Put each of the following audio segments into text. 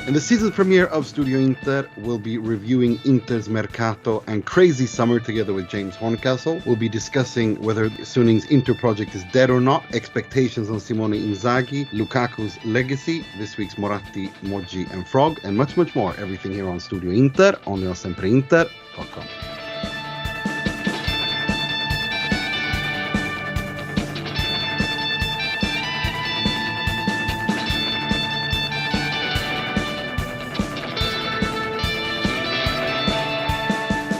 In the season premiere of Studio Inter, we'll be reviewing Inter's Mercato and Crazy Summer together with James Horncastle. We'll be discussing whether Suning's Inter project is dead or not, expectations on Simone Inzaghi, Lukaku's legacy, this week's Moratti, Moggi and Frog, and much, much more. Everything here on Studio Inter, only on sempreinter.com.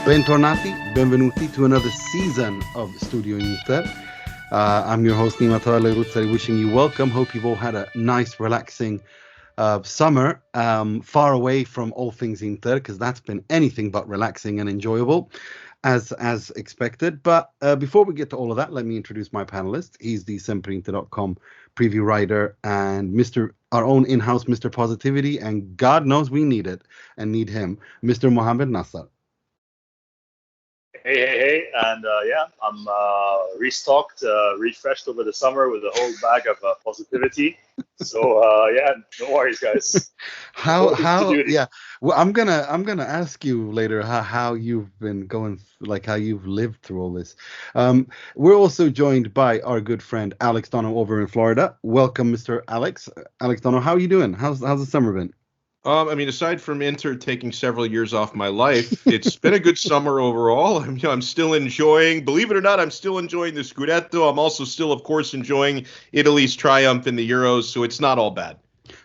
Bentornati, benvenuti to another season of Studio Inter. I'm your host, Nima, Tavallaey, wishing you welcome. Hope you've all had a nice, relaxing summer, far away from all things Inter, because that's been anything but relaxing and enjoyable, as expected. But before we get to all of that, let me introduce my panelist. He's the sempreinter.com preview writer and our own in-house Mr. Positivity, and God knows we need it and need him, Mr. Mohamed Nassar. Hey, and I'm restocked, refreshed over the summer with a whole bag of positivity. So no worries, guys. How yeah. Well, I'm gonna ask you later how you've been going, like how you've lived through all this. We're also joined by our good friend Alex Donno over in Florida. Welcome, Mr. Alex Donno. How are you doing? How's the summer been? Aside from Inter taking several years off my life, it's been a good summer overall. I'm still enjoying, believe it or not, I'm still enjoying the Scudetto. I'm also still, of course, enjoying Italy's triumph in the Euros, so it's not all bad.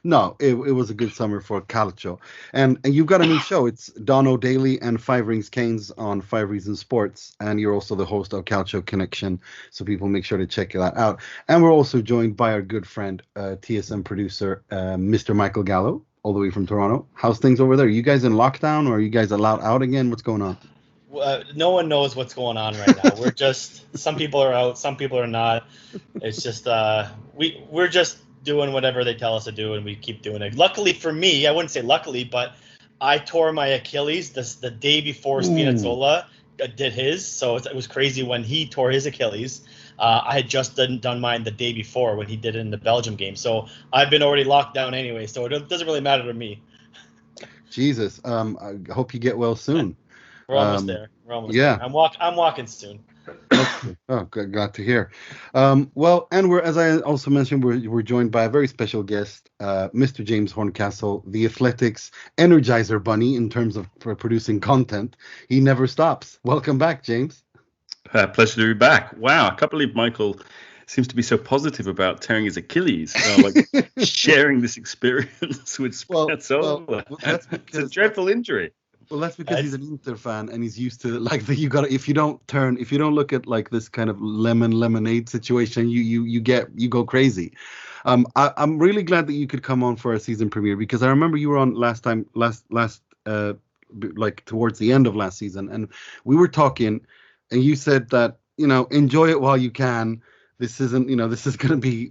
No, it was a good summer for Calcio. And you've got a new show. It's Donno Daily and Five Rings Canes on 5 Reasons Sports. And you're also the host of Calcio Connection, so people make sure to check that out. And we're also joined by our good friend, TSM producer, Mr. Michael Gallo, all the way from Toronto. How's things over there? Are you guys in lockdown, or are you guys allowed out again? What's going on? No one knows what's going on right now. We're just, some people are out, some people are not. It's just we're just doing whatever they tell us to do, and we keep doing it. Luckily for me, I wouldn't say luckily, but I tore my Achilles the day before Spinazzola did his. So it was crazy when he tore his Achilles. I had just done mine the day before when he did it in the Belgium game. So I've been already locked down anyway, so it doesn't really matter to me. Jesus. I hope you get well soon. We're almost there. There. I'm walking soon. Oh, glad to hear. Well, and as I also mentioned, we're joined by a very special guest, Mr. James Horncastle, the Athletics Energizer Bunny in terms of producing content. He never stops. Welcome back, James. Pleasure to be back. Wow, I can't believe Michael seems to be so positive about tearing his Achilles, sharing this experience with Spinazzola. Well, it's a dreadful injury. Well, that's because he's an Inter fan and he's used to if you don't look at like this kind of lemonade situation, you go crazy. I'm really glad that you could come on for our season premiere, because I remember you were on last like towards the end of last season, and we were talking, and you said that, enjoy it while you can. This isn't, this is going to be,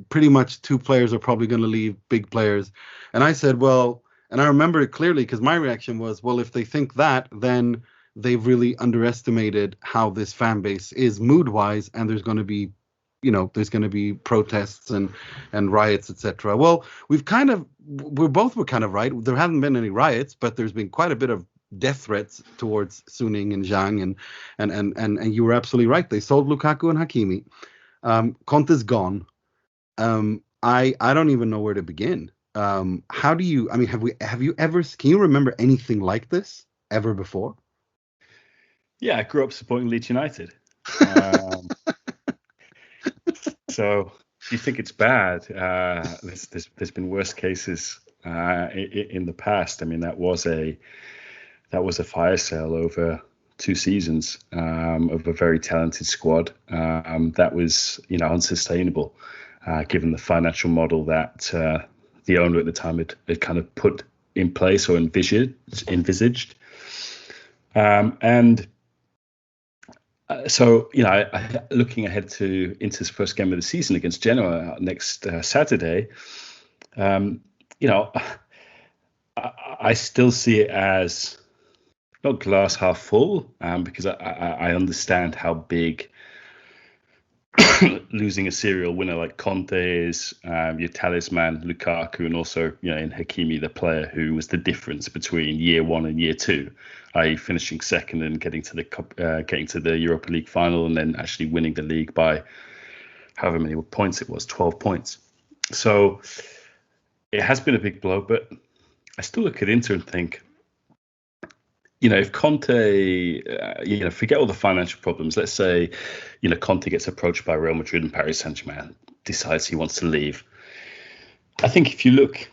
pretty much 2 players are probably going to leave, big players. And I said, well, and I remember it clearly because my reaction was, well, if they think that, then they've really underestimated how this fan base is mood-wise, and there's going to be, protests and riots, etc. Well, we were kind of right. There haven't been any riots, but there's been quite a bit of death threats towards Suning and Zhang, and you were absolutely right. They sold Lukaku and Hakimi. Conte's gone. I don't even know where to begin. How do you? I mean, have you ever? Can you remember anything like this ever before? Yeah, I grew up supporting Leeds United. So if you think it's bad, there's been worse cases in the past. I mean, that was a fire sale over 2 seasons of a very talented squad. That was, unsustainable, given the financial model that the owner at the time had kind of put in place or envisaged. So, looking ahead to Inter's first game of the season against Genoa next Saturday, I still see it as not glass half full, because I understand how big losing a serial winner like Conte is, your talisman Lukaku, and also in Hakimi, the player who was the difference between year one and year two, i.e. finishing second and getting to the Europa League final, and then actually winning the league by however many points it was, 12 points. So it has been a big blow, but I still look at Inter and think, if Conte, forget all the financial problems. Let's say, Conte gets approached by Real Madrid and Paris Saint-Germain, decides he wants to leave. I think if you look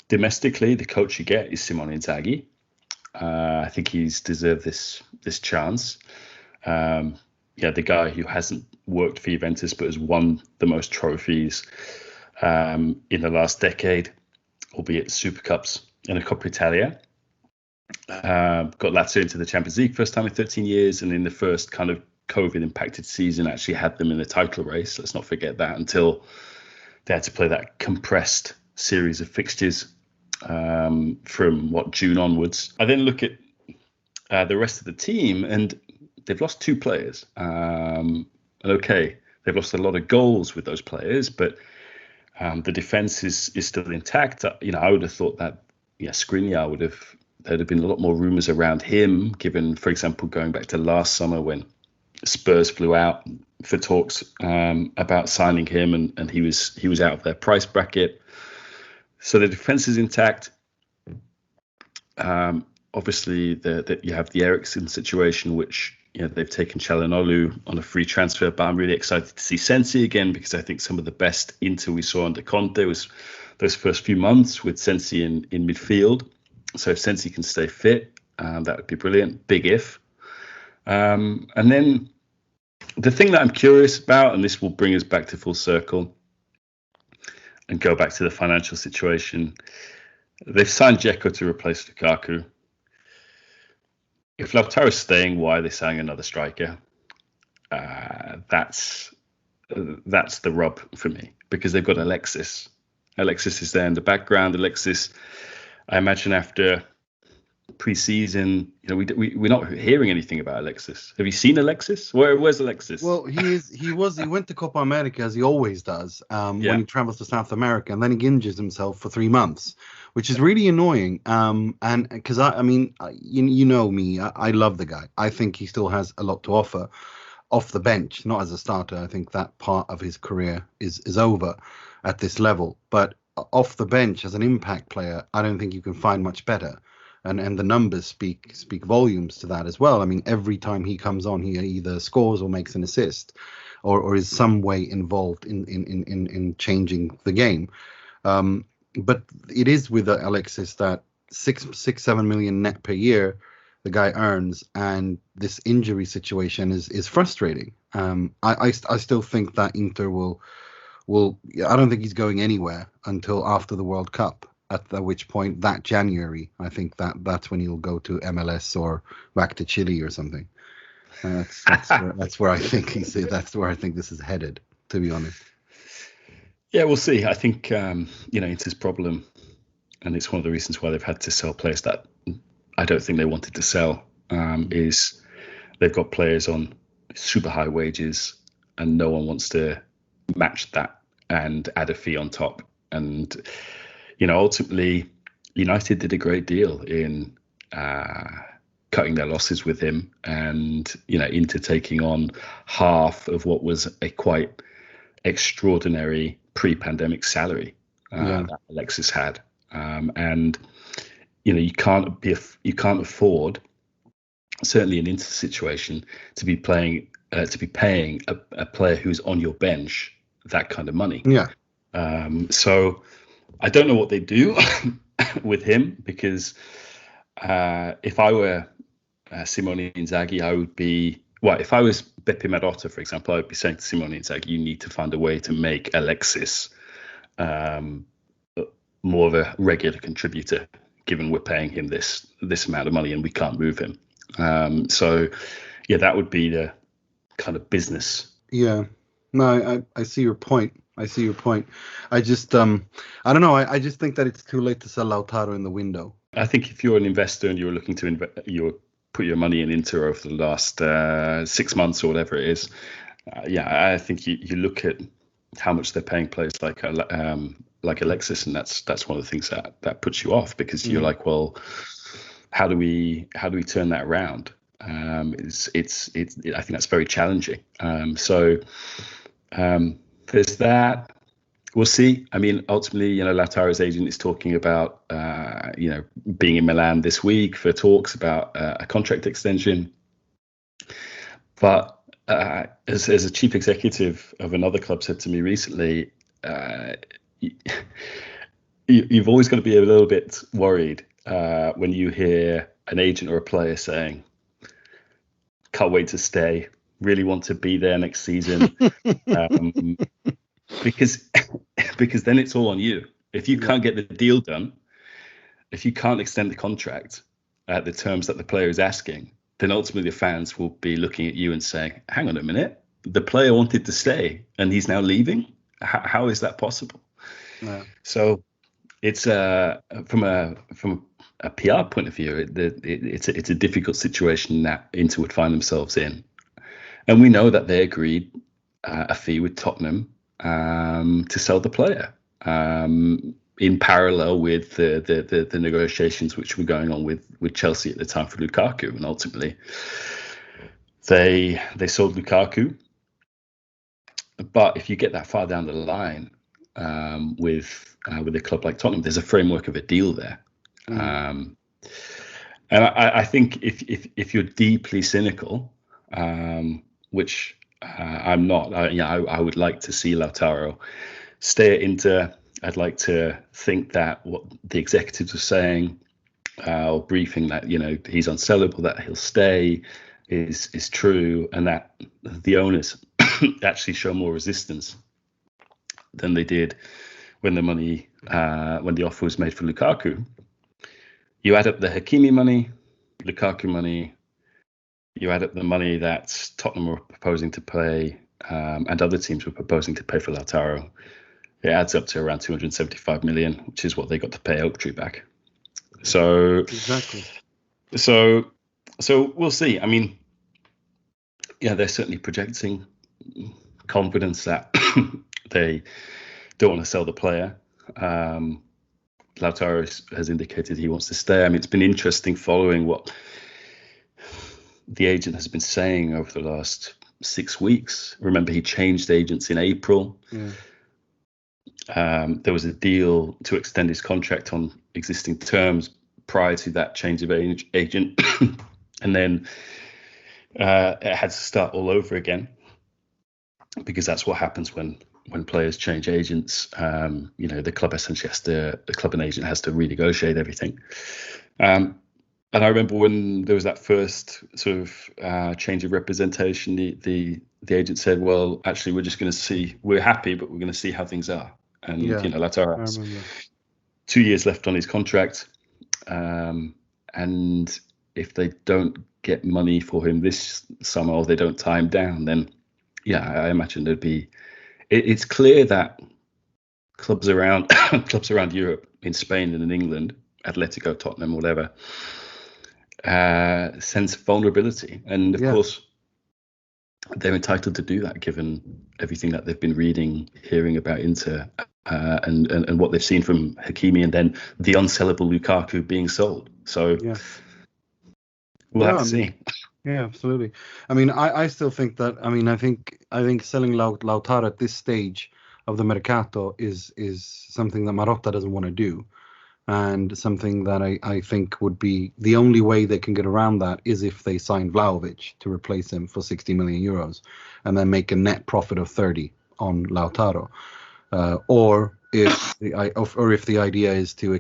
domestically, the coach you get is Simone Inzaghi. I think he's deserved this chance. The guy who hasn't worked for Juventus but has won the most trophies in the last decade, albeit Super Cups and a Coppa Italia. Got Lazio into the Champions League first time in 13 years, and in the first kind of COVID-impacted season actually had them in the title race. Let's not forget that, until they had to play that compressed series of fixtures from June onwards. I then look at the rest of the team, and they've lost two players. And okay, they've lost a lot of goals with those players, but the defense is still intact. I would have thought that Skriniar there'd have been a lot more rumours around him, given, for example, going back to last summer when Spurs flew out for talks about signing him, and he was out of their price bracket. So the defence is intact. Obviously, you have the Eriksen situation, which they've taken Çalhanoğlu on a free transfer, but I'm really excited to see Sensi again, because I think some of the best Inter we saw under Conte was those first few months with Sensi in midfield. So if Sensi can stay fit, that would be brilliant. Big if. And then the thing that I'm curious about, and this will bring us back to full circle and go back to the financial situation, they've signed Dzeko to replace Lukaku. If Lautaro's staying, why are they signing another striker? That's the rub for me, because they've got Alexis. Alexis is there in the background. Alexis, I imagine after pre-season, we're not hearing anything about Alexis. Have you seen Alexis? Where's Alexis? Well, he went to Copa America, as he always does, when he travels to South America, and then he injures himself for 3 months, which is really annoying. And because you know me, I love the guy. I think he still has a lot to offer off the bench, not as a starter. I think that part of his career is over at this level, but off the bench as an impact player, I don't think you can find much better. And the numbers speak volumes to that as well. I mean, every time he comes on, he either scores or makes an assist, or is some way involved in changing the game. But it is with Alexis that 7 million net per year the guy earns, and this injury situation is frustrating. I still think that Inter will. I don't think he's going anywhere until after the World Cup, at which point that January, I think that's when he'll go to MLS or back to Chile or something. That's where I think that's where I think this is headed, to be honest. Yeah, we'll see. I think Inter's problem, and it's one of the reasons why they've had to sell players that I don't think they wanted to sell, is they've got players on super high wages, and no one wants to match that and add a fee on top. And ultimately, United did a great deal in cutting their losses with him, and Inter taking on half of what was a quite extraordinary pre-pandemic salary that Alexis had, and you can't afford, certainly in Inter situation, to be paying a player who's on your bench that kind of money. So I don't know what they do with him, because if I were Simone Inzaghi, I would be, if I was Beppe Marotta, for example, I would be saying to Simone Inzaghi, you need to find a way to make Alexis more of a regular contributor, given we're paying him this amount of money and we can't move him. So that would be the kind of business. Yeah, no, I see your point. I just, I don't know. I just think that it's too late to sell Lautaro in the window. I think if you're an investor and you're looking to put your money in Inter over the last 6 months or whatever it is, I think you look at how much they're paying players like Alexis, and that's one of the things that puts you off, because you're like, well, how do we turn that around? I think that's very challenging. So there's that. We'll see. I mean, ultimately, Lautaro's agent is talking about, being in Milan this week for talks about a contract extension. But as a chief executive of another club said to me recently, you've always got to be a little bit worried when you hear an agent or a player saying, "Can't wait to stay, really want to be there next season," because then it's all on you. If you can't get the deal done, if you can't extend the contract at the terms that the player is asking, then ultimately the fans will be looking at you and saying, "Hang on a minute, the player wanted to stay and he's now leaving. How is that possible?" Yeah. So it's from a PR point of view, it's a difficult situation that Inter would find themselves in, and we know that they agreed a fee with Tottenham to sell the player in parallel with the negotiations which were going on with Chelsea at the time for Lukaku, and ultimately they sold Lukaku. But if you get that far down the line with a club like Tottenham, there's a framework of a deal there. And I think if you're deeply cynical, which I'm not, I would like to see Lautaro stay at Inter. I'd like to think that what the executives are saying or briefing, that he's unsellable, that he'll stay, is true, and that the owners actually show more resistance than they did when the offer was made for Lukaku. You add up the Hakimi money, Lukaku money, you add up the money that Tottenham were proposing to pay and other teams were proposing to pay for Lautaro. It adds up to around 275 million, which is what they got to pay Oaktree back. So exactly. So we'll see. I mean, they're certainly projecting confidence that they don't want to sell the player. Lautaro has indicated he wants to stay. I mean, it's been interesting following what the agent has been saying over the last 6 weeks. Remember, he changed agents in April. Yeah. There was a deal to extend his contract on existing terms prior to that change of agent. And then it had to start all over again, because that's what happens when players change agents. The club essentially the club and agent has to renegotiate everything. And I remember when there was that first sort of change of representation, the agent said, "Well, actually, we're just going to see. We're happy, but we're going to see how things are." And Lautaro has 2 years left on his contract, and if they don't get money for him this summer, or they don't tie him down, then I imagine there'd be. It's clear that clubs around Europe, in Spain and in England, Atletico, Tottenham, whatever, sense vulnerability, and of course they're entitled to do that given everything that they've been reading, hearing about Inter, and what they've seen from Hakimi, and then the unsellable Lukaku being sold. So we'll have to see. Yeah, absolutely. I mean, I still think that. I mean, I think selling Lautaro at this stage of the Mercato is something that Marotta doesn't want to do, and something that I think would be the only way they can get around that is if they sign Vlahovic to replace him for 60 million euros, and then make a net profit of 30 on Lautaro, or if the idea is to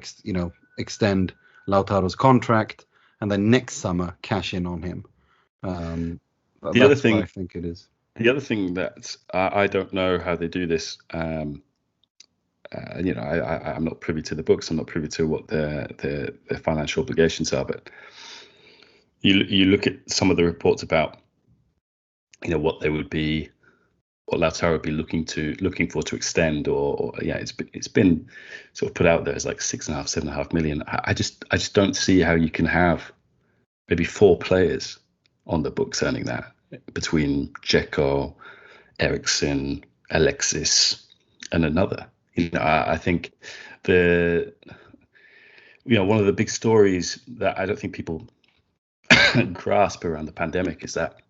extend Lautaro's contract and then next summer cash in on him. The other thing I think it is. The other thing that I don't know how they do this. I'm not privy to the books. I'm not privy to what their financial obligations are. But you look at some of the reports about, what Lautaro would be looking for to extend, or it's been sort of put out there as like 7.5 million. I just don't see how you can have maybe 4 players on the books earning that, between Dzeko, Eriksen, Alexis, and another. I think one of the big stories that I don't think people grasp around the pandemic is that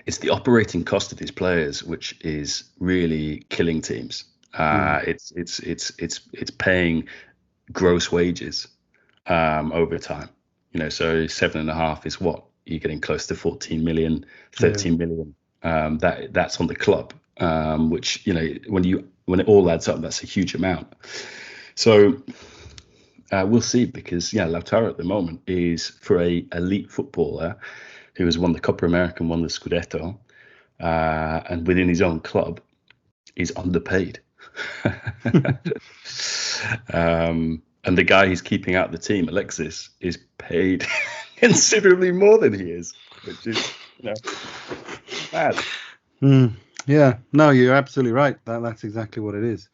it's the operating cost of these players which is really killing teams. It's paying gross wages over time. So 7.5 is what you're getting close to 14 million, 13 million. That's on the club, which when it all adds up, that's a huge amount. So we'll see, because Lautaro at the moment is, for a elite footballer who has won the Copa America and won the Scudetto, and within his own club, is underpaid. And the guy he's keeping out of the team, Alexis, is paid considerably more than he is, which is bad. Yeah, no, you're absolutely right. That's exactly what it is.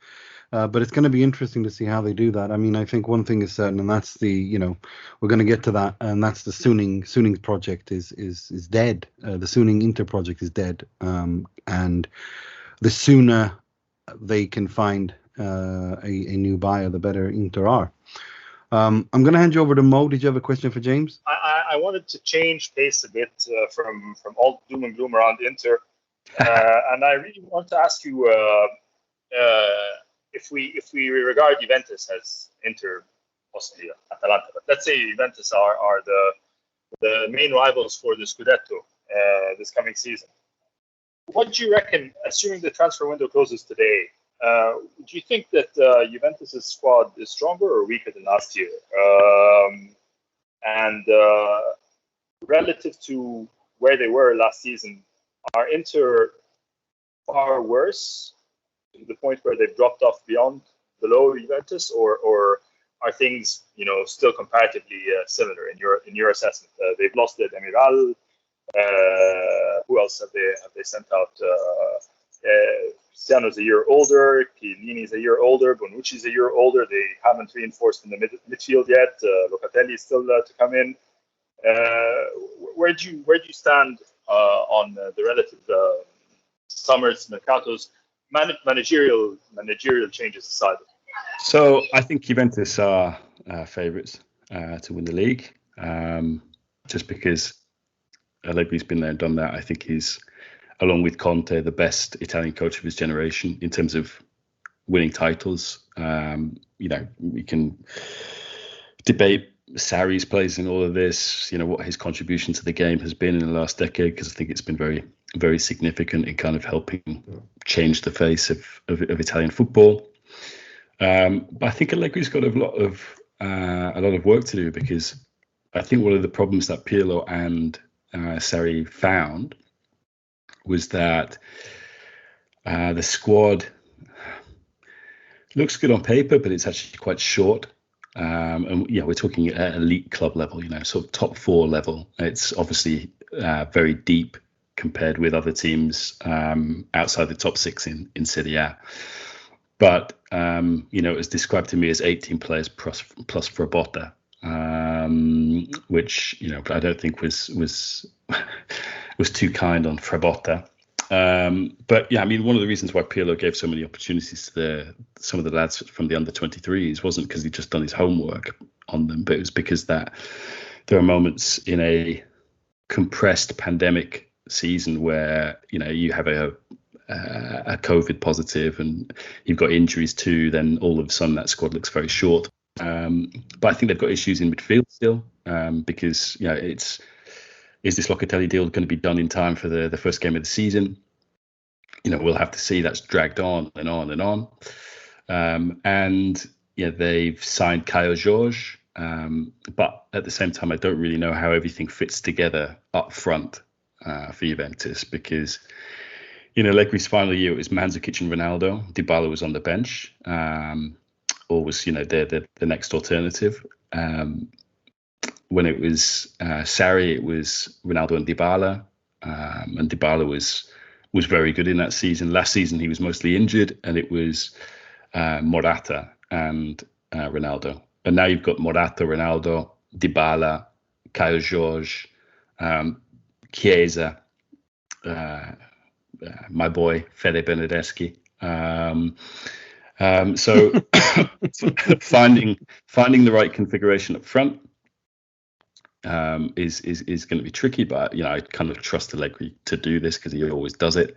But it's going to be interesting to see how they do that. I mean, I think one thing is certain, and that's we're going to get to that, and that's the Suning project is dead. The Suning Inter project is dead, and the sooner they can find a new buyer, the better Inter are. I'm going to hand you over to Mo. Did you have a question for James? I wanted to change pace a bit from all doom and gloom around Inter, and I really want to ask you if we regard Juventus as Inter, possibly Atalanta, but let's say Juventus are the main rivals for the Scudetto this coming season. What do you reckon, assuming the transfer window closes today? Do you think that Juventus' squad is stronger or weaker than last year? And relative to where they were last season, are Inter far worse to the point where they've dropped off below Juventus, or are things still comparatively similar in your assessment? They've lost the Demiral. Who else have they sent out? Cristiano's a year older, Chiellini's a year older, Bonucci's a year older. They haven't reinforced in the midfield yet. Locatelli is still to come in. Where do you stand on the relative summers, mercatos, managerial changes aside? So I think Juventus are favourites to win the league, just because Allegri's been there and done that. I think he's, along with Conte, the best Italian coach of his generation in terms of winning titles. We can debate Sarri's place in all of this, what his contribution to the game has been in the last decade, because I think it's been very, very significant in kind of helping change the face of Italian football. But I think Allegri's got a lot of work to do, because I think one of the problems that Pirlo and Sarri found was that the squad looks good on paper, but it's actually quite short. And we're talking at elite club level, sort of top 4 level. It's obviously very deep compared with other teams outside the top 6 in Serie A. But it was described to me as 18 players plus Frabotta, which I don't think was too kind on Frabotta. But yeah, I mean, one of the reasons why Pirlo gave so many opportunities to some of the lads from the under-23s wasn't because he'd just done his homework on them, but it was because that there are moments in a compressed pandemic season where you have a COVID positive and you've got injuries too. Then all of a sudden that squad looks very short. But I think they've got issues in midfield still, because is this Locatelli deal going to be done in time for the first game of the season? We'll have to see. That's dragged on and on and on. And they've signed Caio Jorge, but at the same time, I don't really know how everything fits together up front for Juventus, because Allegri's final year, it was Mandzukic and Ronaldo. Dybala was on the bench, or was the next alternative. When it was Sarri, it was Ronaldo and Dybala, and Dybala was very good in that season. Last season, he was mostly injured, and it was Morata and Ronaldo. And now you've got Morata, Ronaldo, Dybala, Caio Jorge, Chiesa, my boy Fede Benedeschi. So finding the right configuration up front is going to be tricky, but I kind of trust Allegri to do this because he always does it.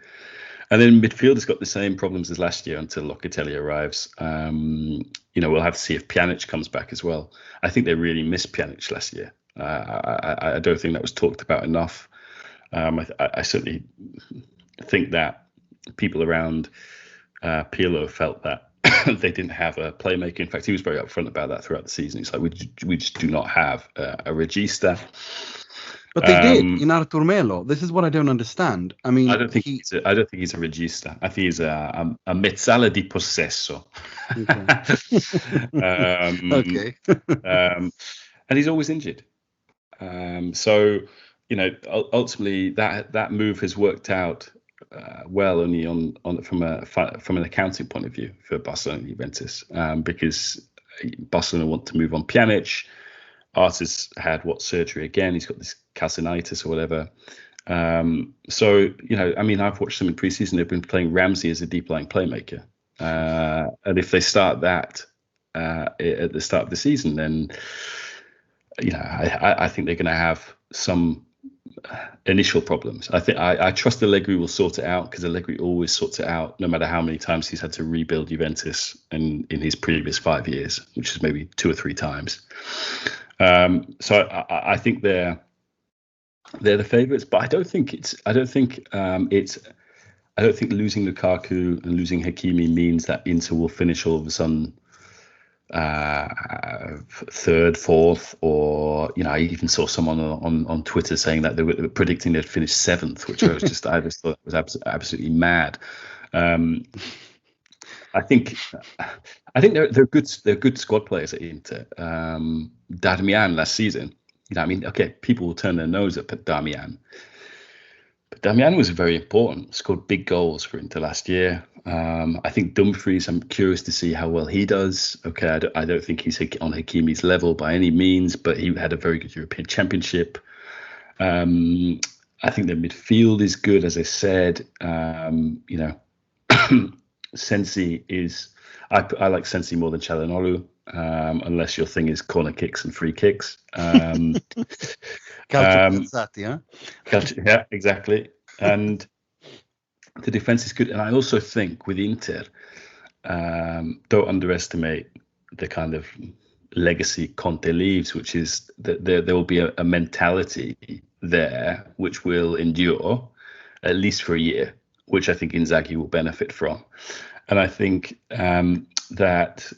And then midfield has got the same problems as last year until Locatelli arrives. We'll have to see if Pjanic comes back as well. I think they really missed Pjanic last year. I don't think that was talked about enough. I certainly think that people around Pirlo felt that they didn't have a playmaker. In fact, he was very upfront about that throughout the season. He's like, we just do not have a regista. But they did in Artur Melo. This is what I don't understand. I mean, I don't think he's a regista. I think he's a mezzala di possesso. Okay. And he's always injured. So ultimately that move has worked out well only on from an accounting point of view for Barcelona and Juventus, because Barcelona want to move on Pjanic. Arthur's had surgery again? He's got this calcinitis or whatever. So I've watched them in preseason. They've been playing Ramsey as a deep lying playmaker, and if they start that at the start of the season, then I think they're going to have some initial problems. I trust Allegri will sort it out, because Allegri always sorts it out, no matter how many times he's had to rebuild Juventus in his previous 5 years, which is maybe 2 or 3 times. So I think they're the favourites, but I don't think losing Lukaku and losing Hakimi means that Inter will finish all of a sudden 3rd, 4th, or I even saw someone on Twitter saying that they were predicting they'd finish 7th, which I just thought was absolutely mad. I think they're good squad players at Inter. Darmian last season, people will turn their nose up at Darmian, but Darmian was very important. Scored big goals for Inter last year. I think Dumfries, I'm curious to see how well he does. Okay, I don't think he's on Hakimi's level by any means, but he had a very good European Championship. I think the midfield is good, as I said. Sensi is. I like Sensi more than Çalhanoğlu, unless your thing is corner kicks and free kicks. Calcio pensati, huh? Yeah, exactly. And the defense is good. And I also think with Inter, don't underestimate the kind of legacy Conte leaves, which is that there will be a mentality there which will endure at least for a year, which I think Inzaghi will benefit from. And I think that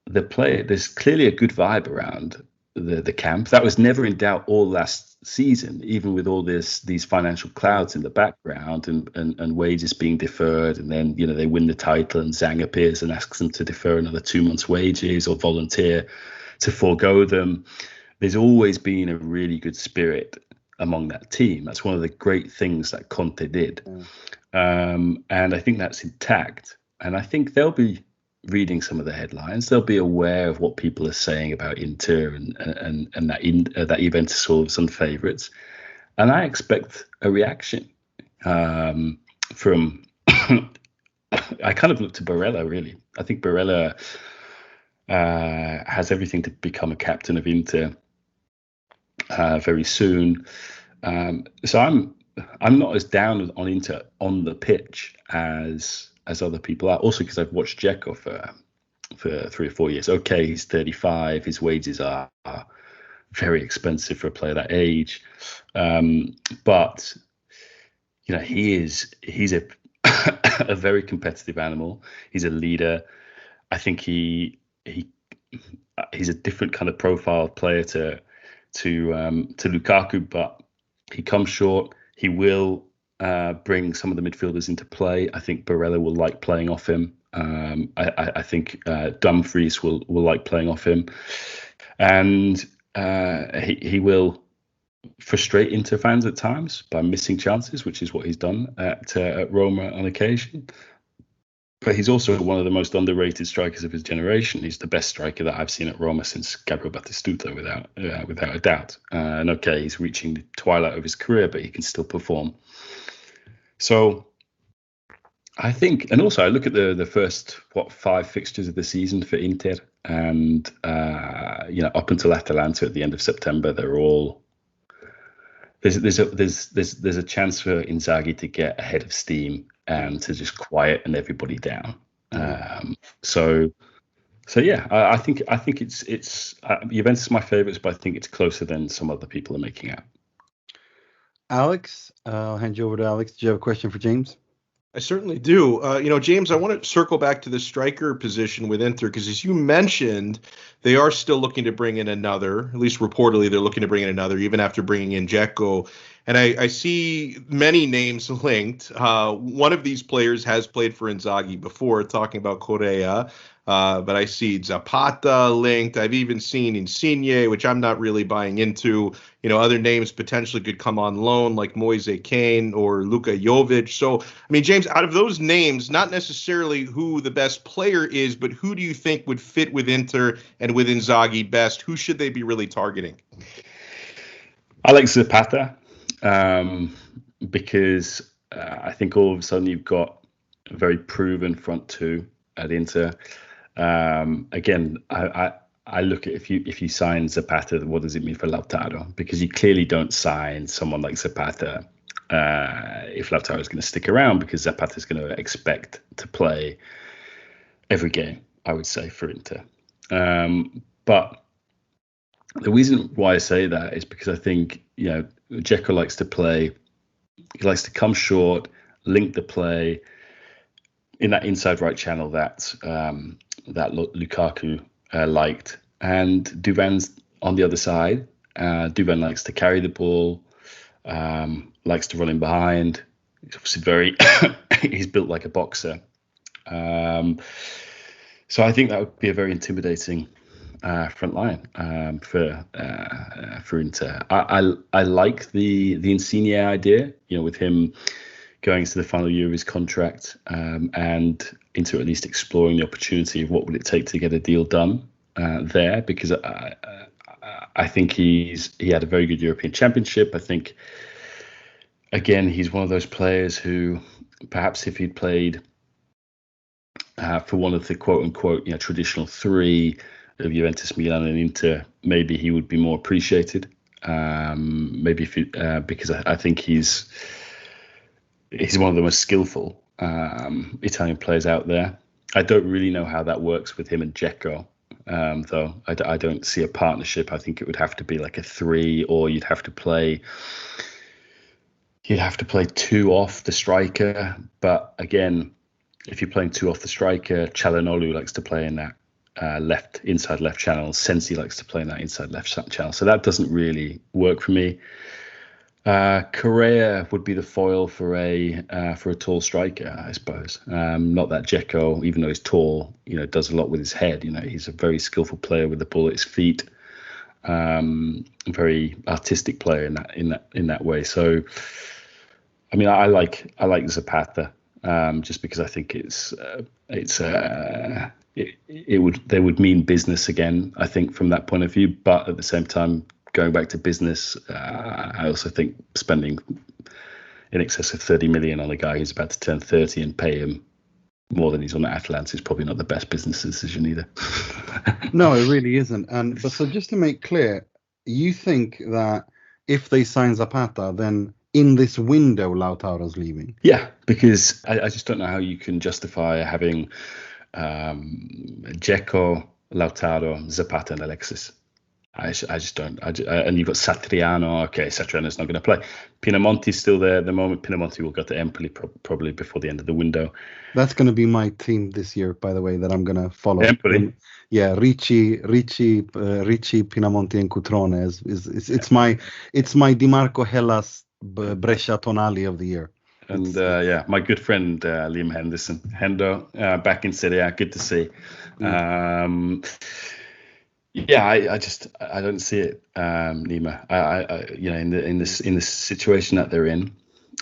there's clearly a good vibe around the camp. That was never in doubt all last season, even with all these financial clouds in the background and wages being deferred. And then, they win the title and Zhang appears and asks them to defer another 2 months' wages or volunteer to forego them. There's always been a really good spirit among that team. That's one of the great things that Conte did. And I think that's intact. And I think they'll be reading some of the headlines. They'll be aware of what people are saying about Inter and that Juventus are some favourites. And I expect a reaction from. I kind of look to Barella, really. I think Barella has everything to become a captain of Inter very soon. So I'm not as down on Inter on the pitch as other people are. Also because I've watched Dzeko for 3 or 4 years. Okay, he's 35. His wages are very expensive for a player that age. But he's a a very competitive animal. He's a leader. I think he's a different kind of profile player to Lukaku, but he comes short. He will bring some of the midfielders into play. I think Barella will like playing off him. I think Dumfries will like playing off him, and he will frustrate Inter fans at times by missing chances, which is what he's done at Roma on occasion. But he's also one of the most underrated strikers of his generation. He's the best striker that I've seen at Roma since Gabriel Batistuta, without a doubt. And okay, he's reaching the twilight of his career, but he can still perform. So I think, and also I look at the first 5 fixtures of the season for Inter, and up until Atalanta at the end of September, they're all there's a chance for Inzaghi to get ahead of steam and to just quieten everybody down. So yeah, I think it's Juventus is my favourites, but I think it's closer than some other people are making out. Alex, I'll hand you over to Alex. Do you have a question for James? I certainly do. James, I want to circle back to the striker position with Inter, because as you mentioned, they are still looking to bring in another, at least reportedly they're looking to bring in another, even after bringing in Dzeko. And I see many names linked. One of these players has played for Inzaghi before, talking about Correa. But I see Zapata linked. I've even seen Insigne, which I'm not really buying into. Other names potentially could come on loan, like Moise Kean or Luka Jovic. So, James, out of those names, not necessarily who the best player is, but who do you think would fit with Inter and with Inzaghi best? Who should they be really targeting? I like Zapata, because I think all of a sudden you've got a very proven front two at Inter. Again, I look at if you sign Zapata, what does it mean for Lautaro? Because you clearly don't sign someone like Zapata if Lautaro is going to stick around, because Zapata is going to expect to play every game, I would say, for Inter. But the reason why I say that is because I think Dzeko likes to play. He likes to come short, link the play in that inside right channel that Lukaku liked, and Duvan's on the other side. Duvan likes to carry the ball, likes to run in behind. He's obviously he's built like a boxer. So I think that would be a very intimidating front line for Inter. I like the Insigne idea, with him going into the final year of his contract, and Inter at least exploring the opportunity of what would it take to get a deal done there, because I think he had a very good European Championship. I think, again, he's one of those players who perhaps if he'd played for one of the quote-unquote traditional three of Juventus, Milan and Inter, maybe he would be more appreciated. Maybe because I think he's one of the most skillful Italian players out there. I don't really know how that works with him and Dzeko, though. I don't see a partnership. I think it would have to be like a three, or you'd have to play two off the striker. But again, if you're playing two off the striker, Çalhanoğlu likes to play in that inside left channel. Sensi likes to play in that inside left channel. So that doesn't really work for me. Correa would be the foil for a tall striker, I suppose. Not that Dzeko, even though he's tall, does a lot with his head. He's a very skillful player with the ball at his feet. Very artistic player in that way. So, I like Zapata, just because I think they would mean business again, I think, from that point of view. But at the same time, going back to business, I also think spending in excess of 30 million on a guy who's about to turn 30 and pay him more than he's on at Atalanta is probably not the best business decision either. No, it really isn't. But so just to make clear, you think that if they sign Zapata, then in this window, Lautaro's leaving? Yeah, because I just don't know how you can justify having Dzeko, Lautaro, Zapata, and Alexis. I just don't. And you've got Satriano. Okay, Satriano's not going to play. Pinamonti's still there at the moment. Pinamonti will go to Empoli probably before the end of the window. That's going to be my team this year, by the way, that I'm going to follow. Empoli. Yeah, Ricci, Pinamonti, and Cutrone it's my DiMarco Hellas Brescia Tonali of the year. And my good friend Liam Henderson, Hendo, back in Serie A. Good to see. Yeah, I don't see it, Nima. In this situation that they're in,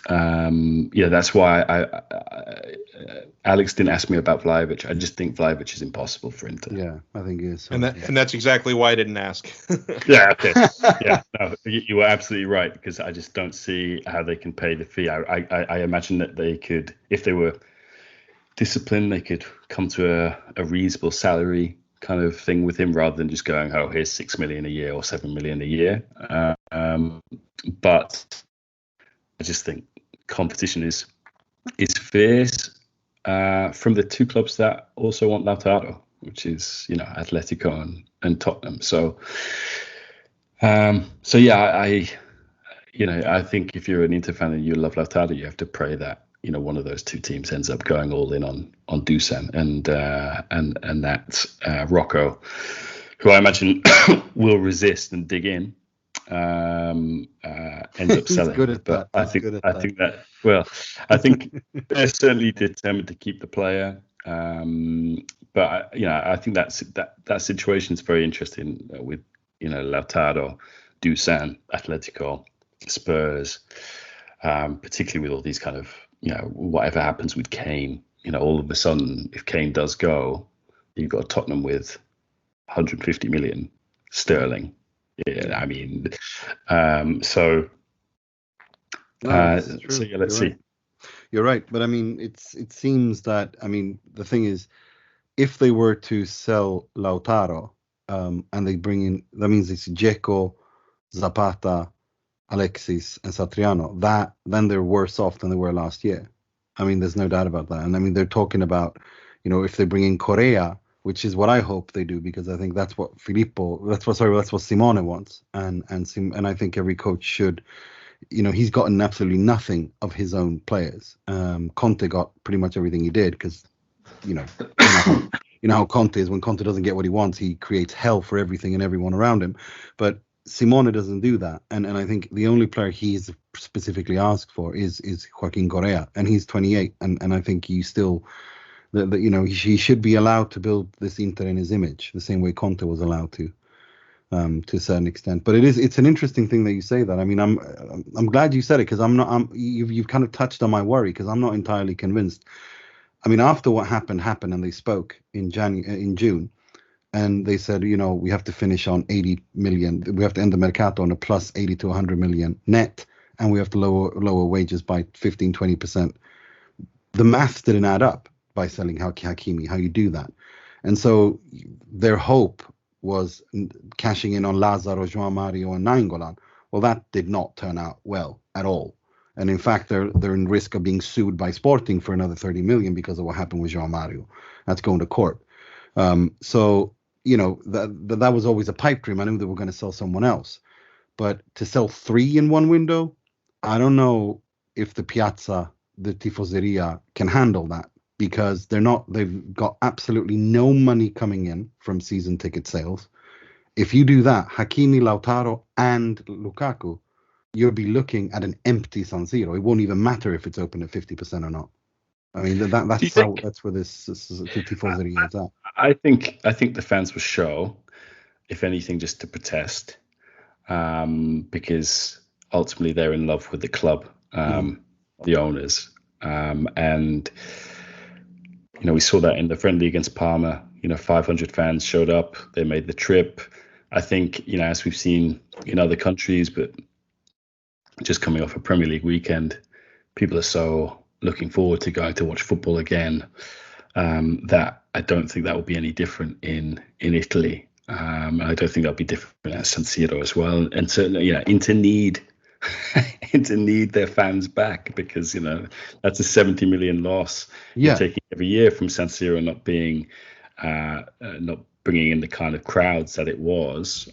that's why Alex didn't ask me about Vlahovic. I just think Vlahovic is impossible for Inter. Yeah, I think he is. And that's exactly why I didn't ask. Yeah, okay. Yeah, no, you were absolutely right, because I just don't see how they can pay the fee. I imagine that they could, if they were discipline. They could come to a reasonable salary kind of thing with him, rather than just going, oh, here's 6 million a year or 7 million a year. But I just think competition is fierce from the two clubs that also want Lautaro, which is, Atletico and Tottenham. So yeah, I think if you're an Inter fan and you love Lautaro, you have to pray that one of those two teams ends up going all in on Dusan and that Rocco, who I imagine will resist and dig in, ends up selling. Good at but that. I think they're certainly determined to keep the player. But I think that situation is very interesting with Lautaro, Dusan, Atletico, Spurs, particularly with all these kind of whatever happens with Kane. All of a sudden, if Kane does go, you've got Tottenham with 150 million sterling. Yeah, I mean, so yeah, let's see. You're right, but I mean, it seems that, I mean, the thing is, if they were to sell Lautaro, and they bring in, that means it's Dzeko, Zapata, Alexis, and Satriano, then they're worse off than they were last year. I mean, there's no doubt about that. And I mean, they're talking about, if they bring in Correa, which is what I hope they do, because I think that's what Simone wants, and I think every coach should. He's gotten absolutely nothing of his own players. Conte got pretty much everything he did, because you know how Conte is. When Conte doesn't get what he wants, he creates hell for everything and everyone around him. But Simone doesn't do that, and I think the only player he's specifically asked for is Joaquin Correa, and he's 28, and I think he still. He should be allowed to build this Inter in his image, the same way Conte was allowed to a certain extent. But it's an interesting thing that you say that. I mean, I'm glad you said it, because you've kind of touched on my worry, because I'm not entirely convinced. I mean, after what happened, and they spoke in June, and they said, we have to finish on 80 million. We have to end the Mercato on a plus 80 to 100 million net, and we have to lower wages by 15-20%. The maths didn't add up by selling Hakimi, how you do that. And so their hope was cashing in on Lazaro, João Mario, and Nainggolan. Well, that did not turn out well at all. And in fact, they're in risk of being sued by Sporting for another 30 million because of what happened with João Mario. That's going to court. So, that was always a pipe dream. I knew they were going to sell someone else. But to sell 3 in one window, I don't know if the Piazza, the Tifoseria, can handle that. Because they've got absolutely no money coming in from season ticket sales. If you do that, Hakimi, Lautaro, and Lukaku, you'll be looking at an empty San Siro. It won't even matter if it's open at 50% or not. I mean, that's where this Tifoseria is at. I think the fans will show, if anything, just to protest, because ultimately they're in love with the club, the owners, and. We saw that in the friendly against Parma. 500 fans showed up. They made the trip. I think, as we've seen in other countries, but just coming off a Premier League weekend, people are so looking forward to going to watch football again, that I don't think that will be any different in Italy. I don't think that'll be different at San Siro as well. And certainly, Inter need their fans back, because that's a 70 million loss you're taking every year from San Siro not being not bringing in the kind of crowds that it was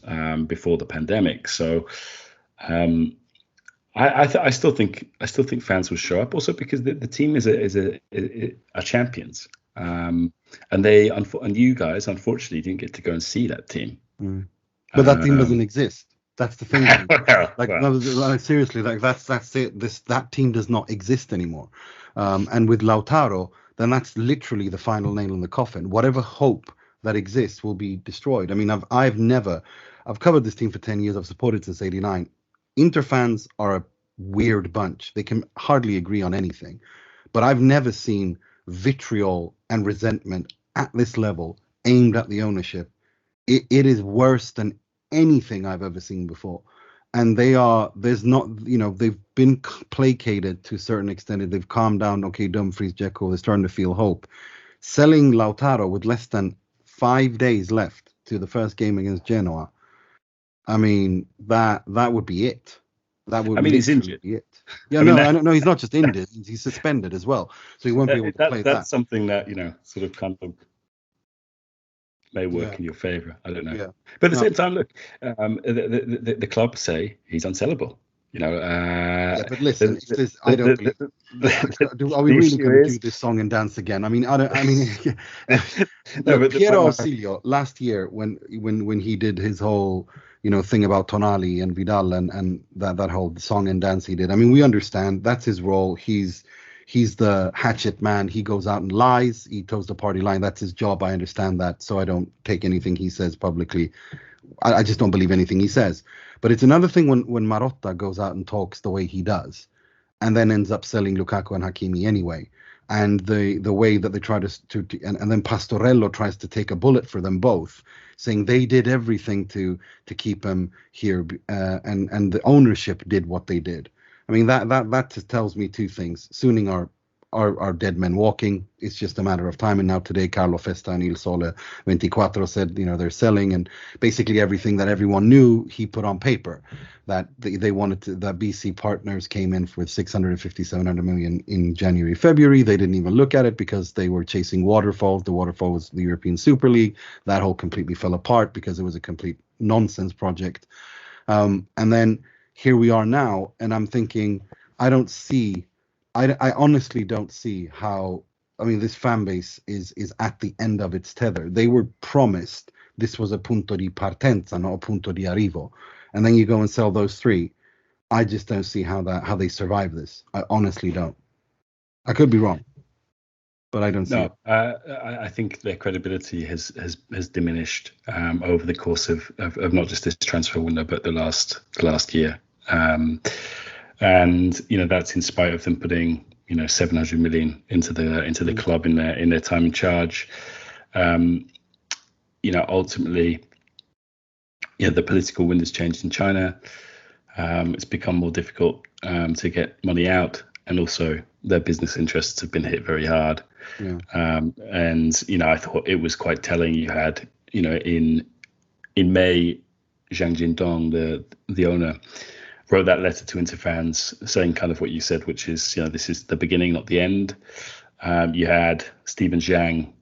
before the pandemic. So I still think fans will show up, also because the team are champions, and you guys unfortunately didn't get to go and see that team. But that team doesn't exist. That's the thing. Seriously, that's it. That team does not exist anymore. And with Lautaro, then that's literally the final nail in the coffin. Whatever hope that exists will be destroyed. I mean, I've covered this team for 10 years. I've supported since '89. Inter fans are a weird bunch. They can hardly agree on anything. But I've never seen vitriol and resentment at this level aimed at the ownership. It is worse than anything I've ever seen before. and there's not, they've been placated to a certain extent. They've calmed down. Okay, Dumfries, Dzeko, they're starting to feel hope. Selling Lautaro with less than 5 days left to the first game against Genoa, I mean, that would be it. That would he's injured. Be it. Yeah, I don't know. He's not just injured; he's suspended as well, so he won't be able to play that. That's something that sort of kind of may work in your favour. I don't know. Yeah. But at the same time, look, the club say he's unsellable. But listen, I don't believe. Are we really going to do this song and dance again? I mean, Piero Ausilio last year when he did his whole thing about Tonali and Vidal and that whole song and dance he did. I mean, we understand that's his role. He's the hatchet man. He goes out and lies. He toes the party line. That's his job. I understand that. So I don't take anything he says publicly. I just don't believe anything he says. But it's another thing when Marotta goes out and talks the way he does, and then ends up selling Lukaku and Hakimi anyway. And the way that they try to and then Pastorello tries to take a bullet for them both, saying they did everything to keep him here, and the ownership did what they did. I mean, that just tells me two things. Sooning are dead men walking. It's just a matter of time. And now today, Carlo Festa and Il Sole 24 said, they're selling, and basically everything that everyone knew, he put on paper. That they wanted to, that BC Partners came in for 650, 700 million in January, February. They didn't even look at it because they were chasing waterfalls. The waterfall was the European Super League. That whole completely fell apart because it was a complete nonsense project. And then here we are now, and I'm thinking, I honestly don't see how. I mean, this fan base is at the end of its tether. They were promised this was a punto di partenza, not a punto di arrivo, and then you go and sell those three. I just don't see how they survive this. I honestly don't. I could be wrong, but I don't see it. I think their credibility has diminished over the course of not just this transfer window, but the last year. And that's in spite of them putting 700 million into the club in their time in charge. Ultimately, the political wind has changed in China. It's become more difficult to get money out, and also their business interests have been hit very hard. Yeah. And I thought it was quite telling. You had in May, Zhang Jindong, the owner, wrote that letter to Inter fans saying kind of what you said, which is, this is the beginning, not the end. You had Stephen Zhang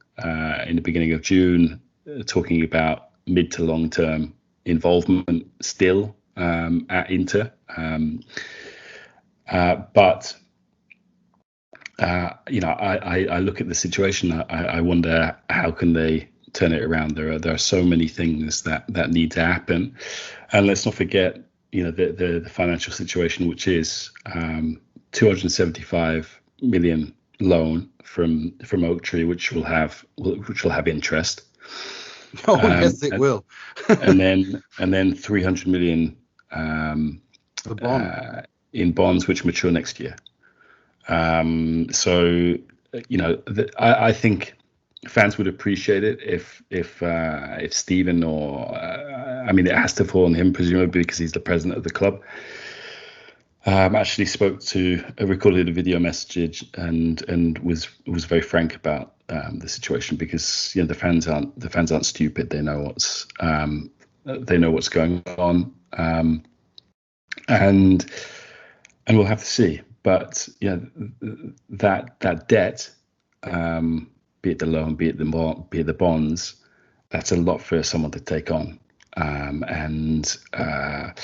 in the beginning of June talking about mid to long term involvement still at Inter. But I look at the situation. I wonder how can they turn it around. There are so many things that need to happen, and let's not forget. The financial situation, which is 275 million loan from Oaktree, which will have interest. Oh yes, it will. and then 300 million in bonds, which mature next year. So I think fans would appreciate it if Stephen or it has to fall on him presumably because he's the president of the club. Actually recorded a video message and was very frank about the situation because the fans aren't stupid. They know what's going on, and we'll have to see. But that debt. Be it the loan, be it the bonds, that's a lot for someone to take on, and I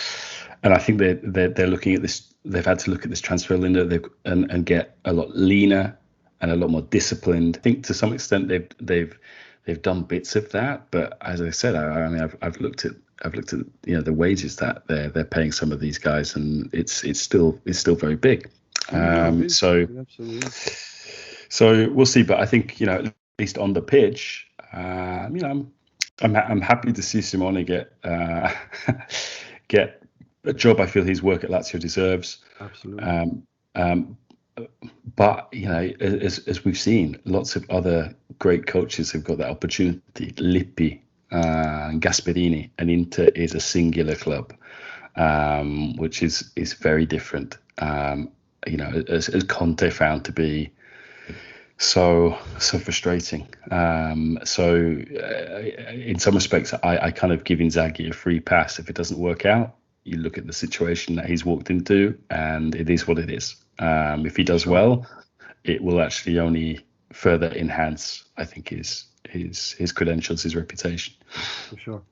think they're looking at this. They've had to look at this transfer window and get a lot leaner and a lot more disciplined. I think to some extent they've done bits of that, but as I said, I've looked at the wages that they're paying some of these guys, and it's still very big. So we'll see, but I think at least on the pitch, I'm happy to see Simone get a job. I feel his work at Lazio deserves. Absolutely. But as we've seen, lots of other great coaches have got that opportunity. Lippi, Gasperini, and Inter is a singular club. which is very different. As Conte found to be so frustrating. In some respects, I kind of give Inzaghi a free pass. If it doesn't work out, you look at the situation that he's walked into, and it is what it is. If he does well, it will actually only further enhance, I think, his credentials, his reputation. For sure.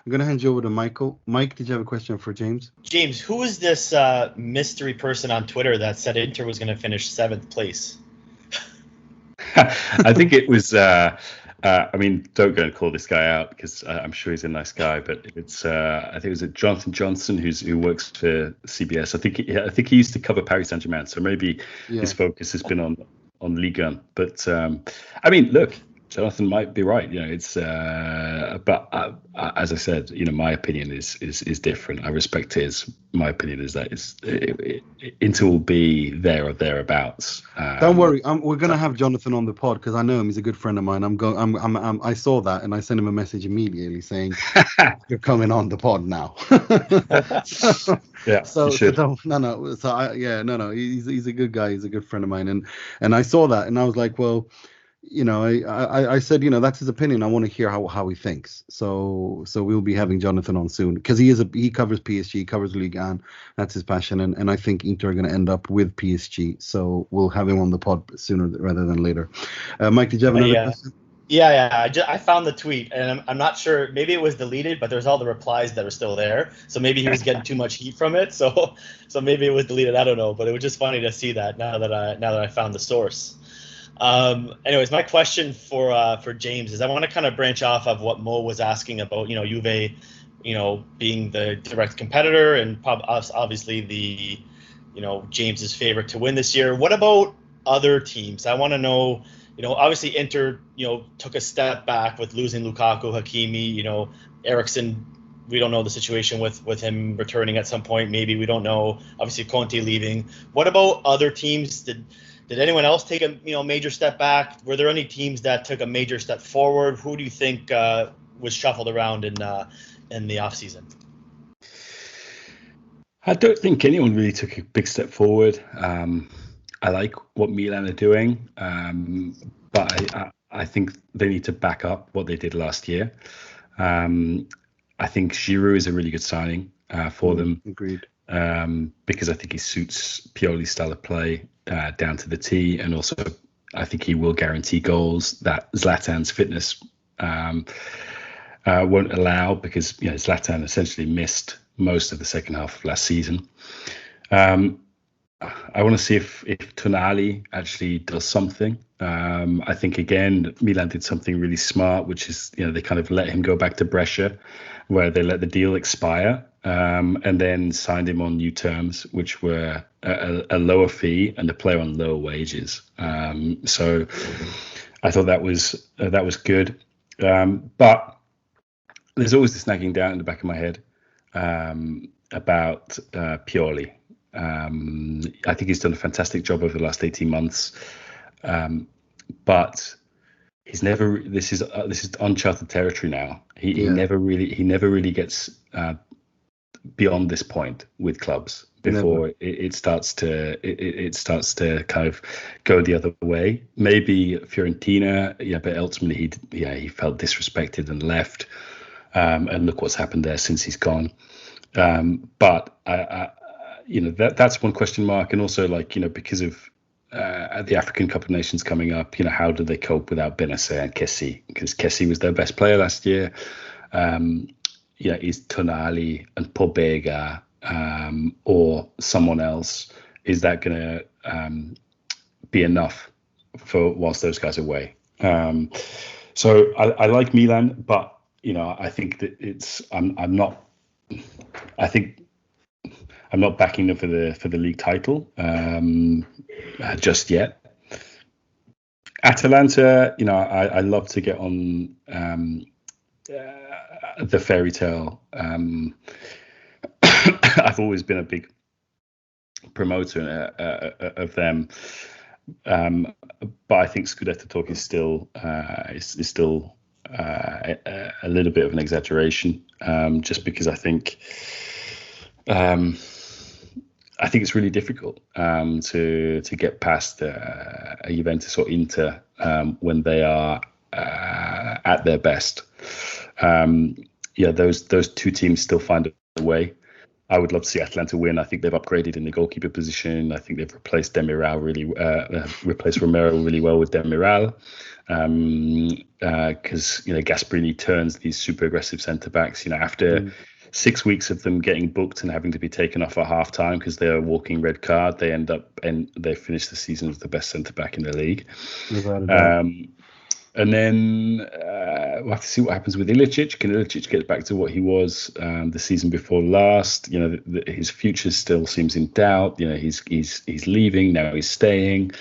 I'm going to hand you over to Michael. Mike, did you have a question for James? James, who is this mystery person on Twitter that said Inter was going to finish 7th place? I think it was. Don't go and call this guy out because I'm sure he's a nice guy. But it's. I think it was Jonathan Johnson who works for CBS. I think he used to cover Paris Saint-Germain, so maybe his focus has been on Ligue 1. But look, Jonathan might be right. It's. But as I said, my opinion is different. I respect his. My opinion is that Inter will be there or thereabouts. Don't worry, we're gonna have Jonathan on the pod because I know him. He's a good friend of mine. I saw that and I sent him a message immediately saying you're coming on the pod now. Yeah. So no. So he's a good guy. He's a good friend of mine, and I saw that and I was like, well. I said, that's his opinion. I want to hear how he thinks. So we'll be having Jonathan on soon because he covers PSG, he covers Ligue 1. That's his passion, and I think Inter are going to end up with PSG. So we'll have him on the pod sooner rather than later. Mike, did you have another question? Yeah. I found the tweet, and I'm not sure. Maybe it was deleted, but there's all the replies that are still there. So maybe he was getting too much heat from it. So maybe it was deleted. I don't know. But it was just funny to see that now that I found the source. Anyways, my question for James is I want to kind of branch off of what Mo was asking about, Juve, being the direct competitor and obviously the, James's favorite to win this year. What about other teams? I want to know, obviously Inter, took a step back with losing Lukaku, Hakimi, Eriksen. We don't know the situation with him returning at some point. Maybe we don't know. Obviously Conte leaving. What about other teams? Did anyone else take a major step back? Were there any teams that took a major step forward? Who do you think was shuffled around in the offseason? I don't think anyone really took a big step forward. I like what Milan are doing, but I think they need to back up what they did last year. I think Giroud is a really good signing for them. Agreed. Because I think he suits Pioli's style of play down to the T, and also I think he will guarantee goals that Zlatan's fitness won't allow, because Zlatan essentially missed most of the second half of last season. I want to see if Tonali actually does something. I think again Milan did something really smart, which is they kind of let him go back to Brescia, where they let the deal expire. And then signed him on new terms, which were a lower fee and a player on lower wages. So I thought that was good. But there's always this nagging down in the back of my head about Pioli. I think he's done a fantastic job over the last 18 months, but he's never. This is uncharted territory now. He never really gets beyond this point with clubs before it starts to kind of go the other way. Maybe Fiorentina, but ultimately he felt disrespected and left. And look what's happened there since he's gone. But that's one question mark, and also because of the African Cup of Nations coming up, how do they cope without Benacer and Kessie? Because Kessie was their best player last year. Is Tonali and Pobega or someone else, is that going to be enough for whilst those guys are away? So I like Milan, but I think that I'm not backing them for the league title just yet. Atalanta, I love to get on the fairy tale. I've always been a big promoter of them, but I think Scudetto talk is still a little bit of an exaggeration, just because I think I think it's really difficult to get past a Juventus or Inter when they are at their best. Those two teams still find a way. I would love to see Atalanta win. I think they've upgraded in the goalkeeper position. I think they've replaced replaced Romero really well with Demiral. Because Gasperini turns these super aggressive centre backs. After 6 weeks of them getting booked and having to be taken off at half time because they're a walking red card, they end up and they finish the season as the best centre back in the league. And then we'll have to see what happens with Ilicic. Can Ilicic get back to what he was the season before last? His future still seems in doubt. He's leaving, now he's staying.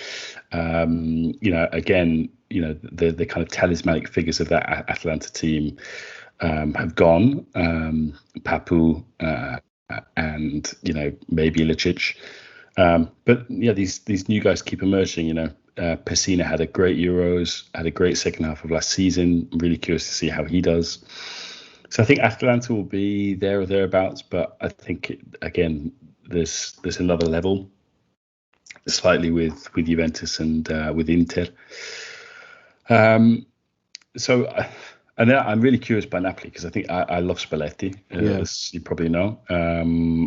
Again, the kind of talismanic figures of that Atalanta team have gone. Papu and maybe Ilicic. But these new guys keep emerging. Pessina had a great Euros, had a great second half of last season. I'm really curious to see how he does. So I think Atalanta will be there or thereabouts, but I think there's another level, slightly with Juventus and with Inter. And then I'm really curious by Napoli because I think I love Spalletti, as you probably know.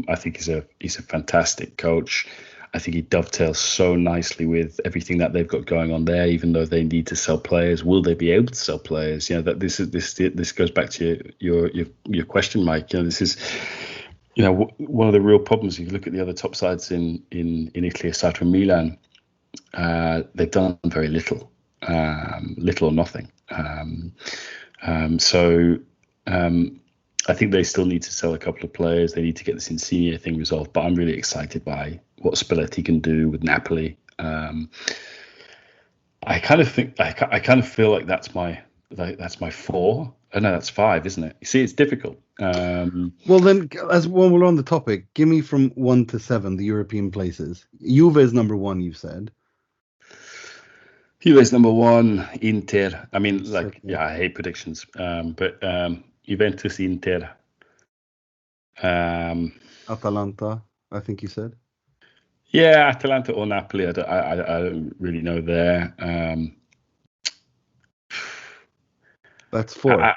I think he's a fantastic coach. I think he dovetails so nicely with everything that they've got going on there. Even though they need to sell players, will they be able to sell players? That this goes back to your question, Mike. This is one of the real problems. If you look at the other top sides in Italy, aside from Milan, they've done very little, little or nothing. I think they still need to sell a couple of players. They need to get this Insigne thing resolved. But I'm really excited by what Spalletti can do with Napoli. I kind of feel like that's my 4. Oh no, that's 5, isn't it? You see, it's difficult. Well, then, as when we're on the topic, give me from 1 to 7 the European places. Juve is number 1, you said. Juve is number 1. Inter. I mean, I hate predictions, but Juventus, Inter, Atalanta, I think you said. Yeah, Atalanta or Napoli. I don't really know there. That's 4. But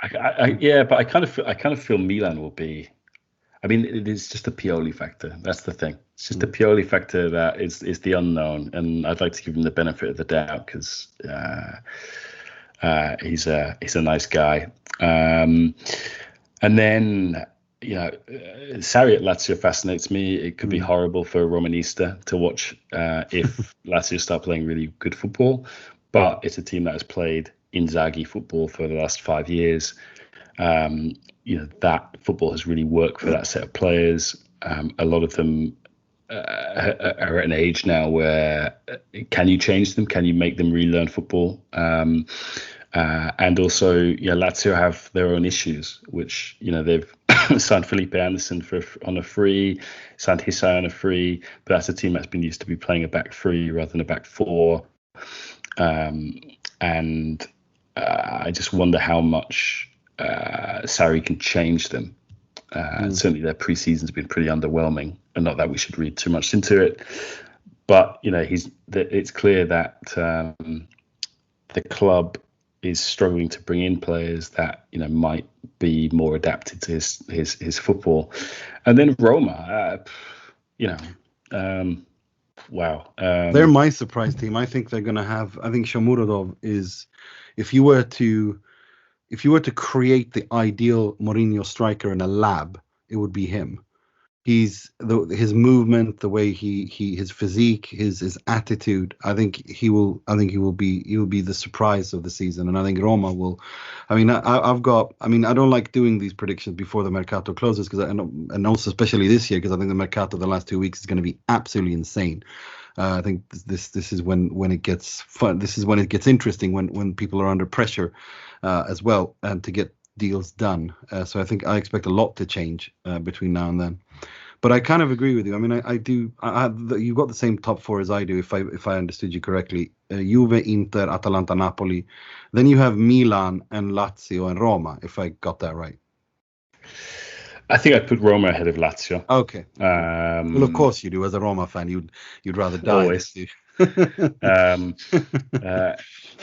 I kind of feel Milan will be. I mean, it is just a Pioli factor. That's the thing. It's just a Pioli factor that is the unknown, and I'd like to give him the benefit of the doubt because he's a nice guy. And then Sarri at Lazio fascinates me. It could be horrible for Romanista to watch if Lazio start playing really good football, but it's a team that has played Inzaghi football for the last 5 years. That football has really worked for that set of players. A lot of them are at an age now where can you change them? Can you make them relearn football? And also, Lazio have their own issues, which they've signed Felipe Anderson on a free, signed Hisai on a free, but that's a team that's been used to be playing a back 3 rather than a back 4. And I just wonder how much Sarri can change them. Certainly their pre-season's been pretty underwhelming, and not that we should read too much into it, but it's clear that the club is struggling to bring in players that might be more adapted to his football. And then Roma, wow, they're my surprise team. I think they're going to have. I think Shomurodov is. If you were to create the ideal Mourinho striker in a lab, it would be him. His movement, the way his physique, his attitude. I think he will be the surprise of the season, and I think Roma will. I mean, I don't like doing these predictions before the Mercato closes and also especially this year because I think the Mercato the last 2 weeks is going to be absolutely insane. I think this is when it gets fun. This is when it gets interesting when people are under pressure as well and to get deals done. So I expect a lot to change between now and then. But I kind of agree with you. I mean, I do. You've got the same top 4 as I do, if I understood you correctly. Juve, Inter, Atalanta, Napoli. Then you have Milan and Lazio and Roma, if I got that right. I think I'd put Roma ahead of Lazio. Okay. Well, of course you do. As a Roma fan, you'd rather die. Always. I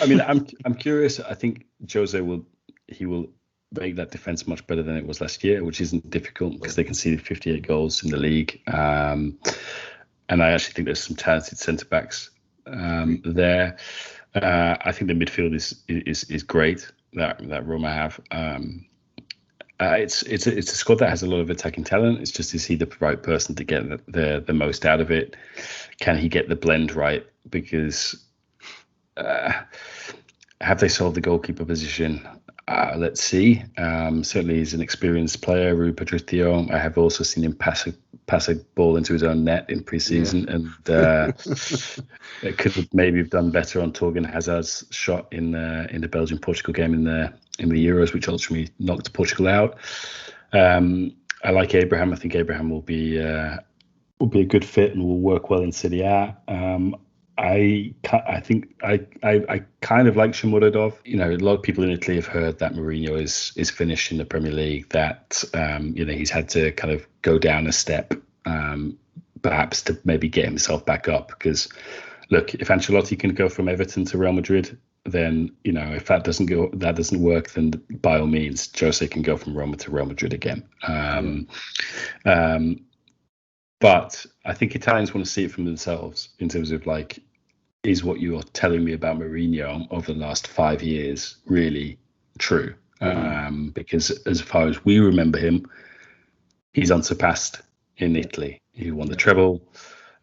mean, I'm curious. I think Jose will make that defense much better than it was last year, which isn't difficult because they conceded 58 goals in the league. And I actually think there's some talented centre backs there. I think the midfield is great that Roma have. It's a squad that has a lot of attacking talent. It's just, is he the right person to get the most out of it? Can he get the blend right? Because have they solved the goalkeeper position? Let's see. Certainly he's an experienced player, Rui Patricio. I have also seen him pass a ball into his own net in pre-season, and it could have maybe have done better on Torgan Hazard's shot in the Belgium-Portugal game in the Euros, which ultimately knocked Portugal out. I like Abraham. I think Abraham will be a good fit and will work well in Serie A. I think I kind of like Shomurodov. You know, a lot of people in Italy have heard that Mourinho is finished in the Premier League, that he's had to kind of go down a step, perhaps to maybe get himself back up. Because look, if Ancelotti can go from Everton to Real Madrid, then if that doesn't work, then by all means Jose can go from Roma to Real Madrid again. But I think Italians want to see it from themselves in terms of, like, is what you're telling me about Mourinho over the last 5 years really true? Because as far as we remember him, he's unsurpassed in Italy. He won the treble.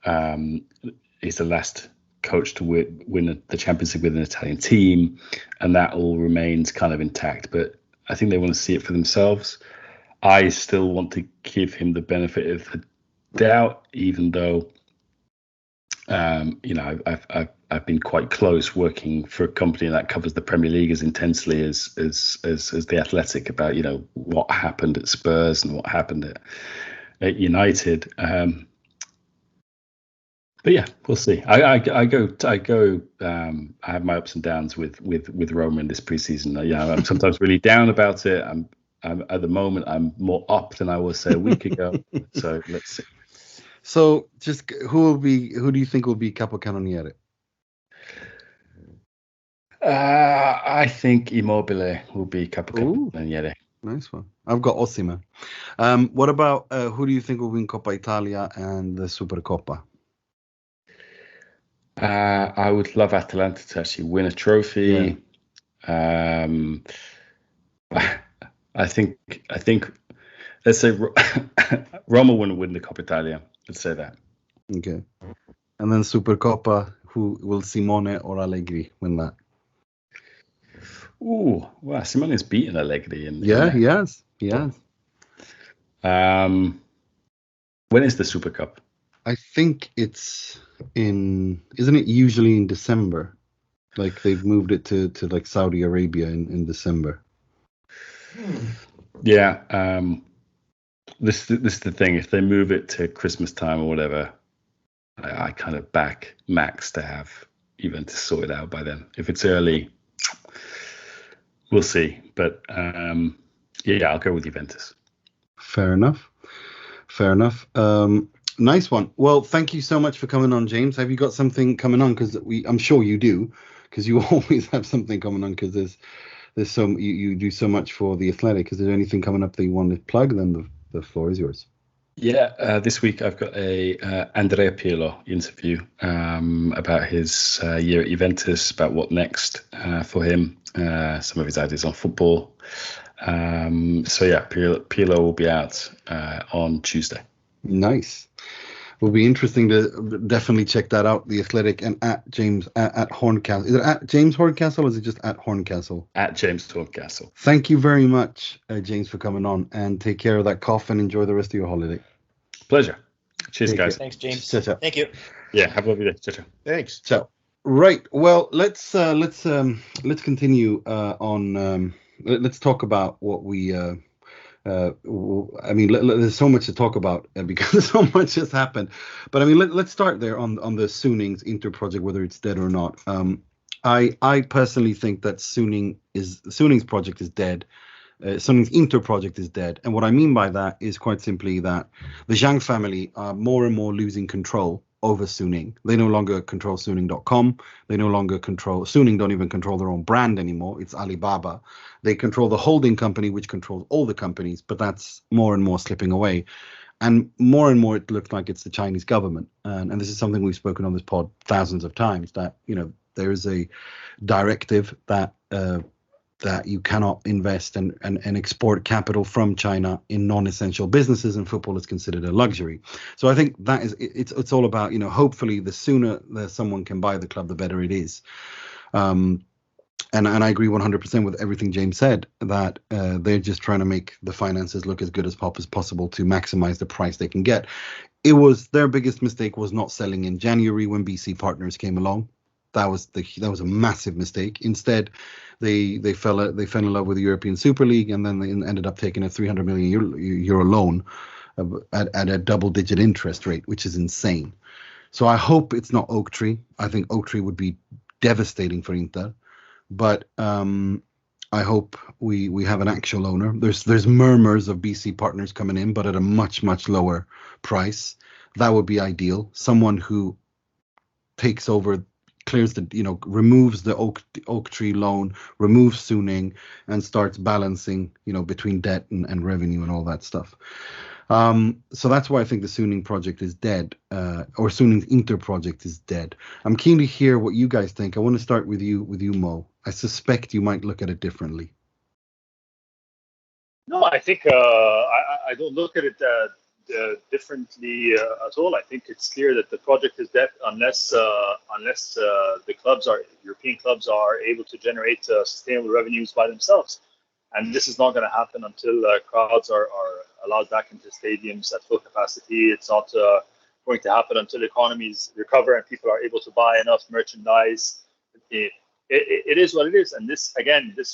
He's the last coach to win the Champions League with an Italian team, and that all remains kind of intact. But I think they want to see it for themselves. I still want to give him the benefit of the doubt, even though I've been quite close working for a company that covers the Premier League as intensely as the Athletic about what happened at Spurs and what happened at United. But yeah, we'll see. I have my ups and downs with Roma in this preseason. I'm sometimes really down about it. I'm at the moment I'm more up than I was, say, a week ago. So let's see. So, just who do you think will be Capocannoniere? I think Immobile will be Capocannoniere. Nice one. I've got Osimhen. What about who do you think will win Coppa Italia and the Supercoppa? I would love Atalanta to actually win a trophy. Yeah. I think let's say Roma wouldn't win the Coppa Italia. Let's say that. Okay. And then Supercoppa, who will Simone or Allegri win that? Ooh, well, Simone has beaten Allegri. He has. When is the Super Cup? I think it's isn't it usually in December? Like they've moved it to like Saudi Arabia in December. Yeah. This is the thing. If they move it to Christmas time or whatever, I kind of back Max to have Juventus sorted out by then. If it's early, we'll see. But I'll go with Juventus. Fair enough. Nice one. Well, thank you so much for coming on, James. Have you got something coming on? Because I'm sure you do, because you always have something coming on. Because there's so you do so much for the Athletic. Is there anything coming up that you want to plug? Then the floor is yours. Yeah, this week I've got a Andrea Pirlo interview about his year at Juventus, about what next for him, some of his ideas on football. Pirlo will be out on Tuesday. Nice. Will be interesting to definitely check that out. The Athletic and at James at Horncastle. Is it at James Horncastle or is it just at Horncastle? At James Horncastle. Thank you very much, James, for coming on, and take care of that cough and enjoy the rest of your holiday. Pleasure. Cheers, guys. Thanks, James. Ciao. Thank you. Yeah, have a lovely day. Ciao. Thanks. Ciao. Right. Well, let's continue on. Let's talk about what we. There's so much to talk about because so much has happened. But let's start there on the Suning's Inter project, whether it's dead or not. I personally think that Suning's project is dead. Suning's Inter project is dead. And what I mean by that is quite simply that the Zhang family are more and more losing control over Suning. They no longer control Suning.com. They no longer control, Suning don't even control their own brand anymore. It's Alibaba. They control the holding company, which controls all the companies, but that's more and more slipping away. And more it looks like it's the Chinese government. And this is something we've spoken on this pod thousands of times, that, there is a directive that that you cannot invest and export capital from China in non-essential businesses, and football is considered a luxury. So I think that is, it's all about, hopefully the sooner that someone can buy the club, the better it is. And I agree 100% with everything James said, that they're just trying to make the finances look as good as possible to maximize the price they can get. It was their biggest mistake was not selling in January when BC Partners came along. That was a massive mistake. Instead, they fell in love with the European Super League, and then they ended up taking a 300 million euro loan at a double-digit interest rate, which is insane. So I hope it's not Oaktree. I think Oaktree would be devastating for Inter, but I hope we have an actual owner. There's murmurs of BC Partners coming in, but at a much lower price. That would be ideal. Someone who takes over, clears the, removes the Oaktree loan, removes Suning, and starts balancing, between debt and revenue and all that stuff. So that's why I think the Suning project is dead, or Suning's Inter project is dead. I'm keen to hear what you guys think. I want to start with you, Mo. I suspect you might look at it differently. No, I think I don't look at it differently at all. I think it's clear that the project is dead unless the European clubs are able to generate sustainable revenues by themselves, and this is not going to happen until crowds are allowed back into stadiums at full capacity. It's not going to happen until economies recover and people are able to buy enough merchandise. It is what it is, and this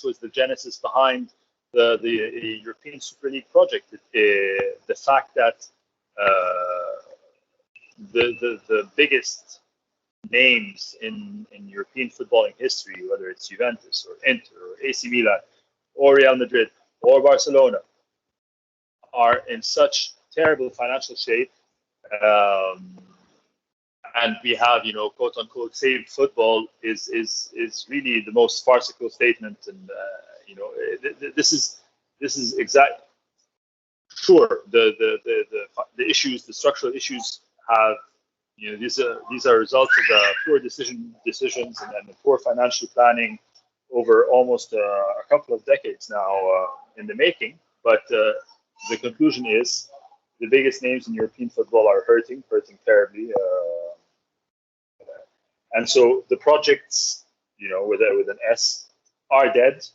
was the genesis behind the European Super League project. The fact that the biggest names in European footballing history, whether it's Juventus or Inter or AC Milan or Real Madrid or Barcelona, are in such terrible financial shape, and we have, quote unquote, saved football is really the most farcical statement. And this is exact. Sure, the issues, the structural issues have, these are results of poor decisions and poor financial planning over almost a couple of decades now in the making. But the conclusion is the biggest names in European football are hurting terribly, and so the projects, with an S, are dead.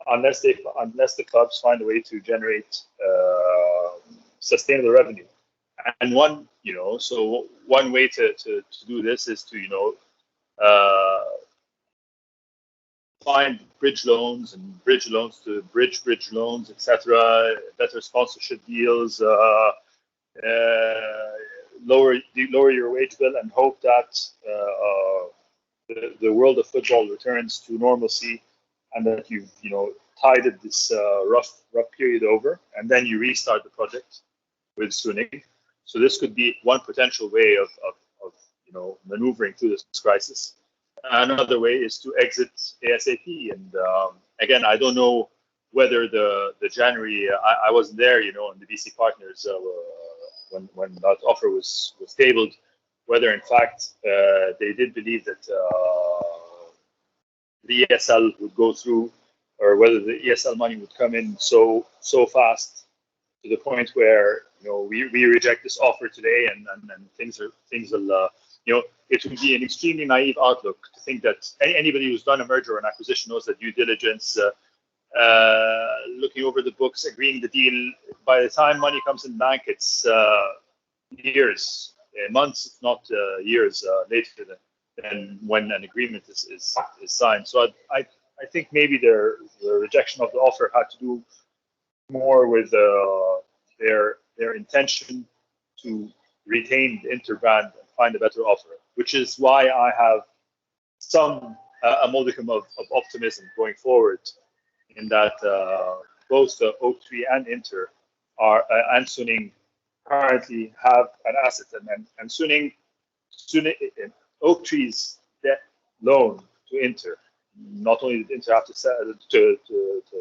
Unless the clubs find a way to generate sustainable revenue. And one way to do this is to find bridge loans to bridge loans, etc. Better sponsorship deals, lower your wage bill, and hope that the world of football returns to normalcy, and that you've tided this rough period over, and then you restart the project with Suning. So this could be one potential way of maneuvering through this crisis. Another way is to exit ASAP. And again, I don't know whether the January, I wasn't there, in the BC Partners when that offer was tabled, whether in fact they did believe that the ESL would go through, or whether the ESL money would come in so fast to the point where we reject this offer today and things will it would be an extremely naive outlook to think that anybody who's done a merger or an acquisition knows that due diligence, looking over the books, agreeing the deal, by the time money comes in the bank, it's years, months, if not years later than when an agreement is signed. So I think maybe the rejection of the offer had to do more with their intention to retain the Inter brand and find a better offer, which is why I have a modicum of optimism going forward in that both Oaktree and Inter and Suning currently have an asset, and Suning Oaktree's debt loan to Inter. Not only did Inter have to sell to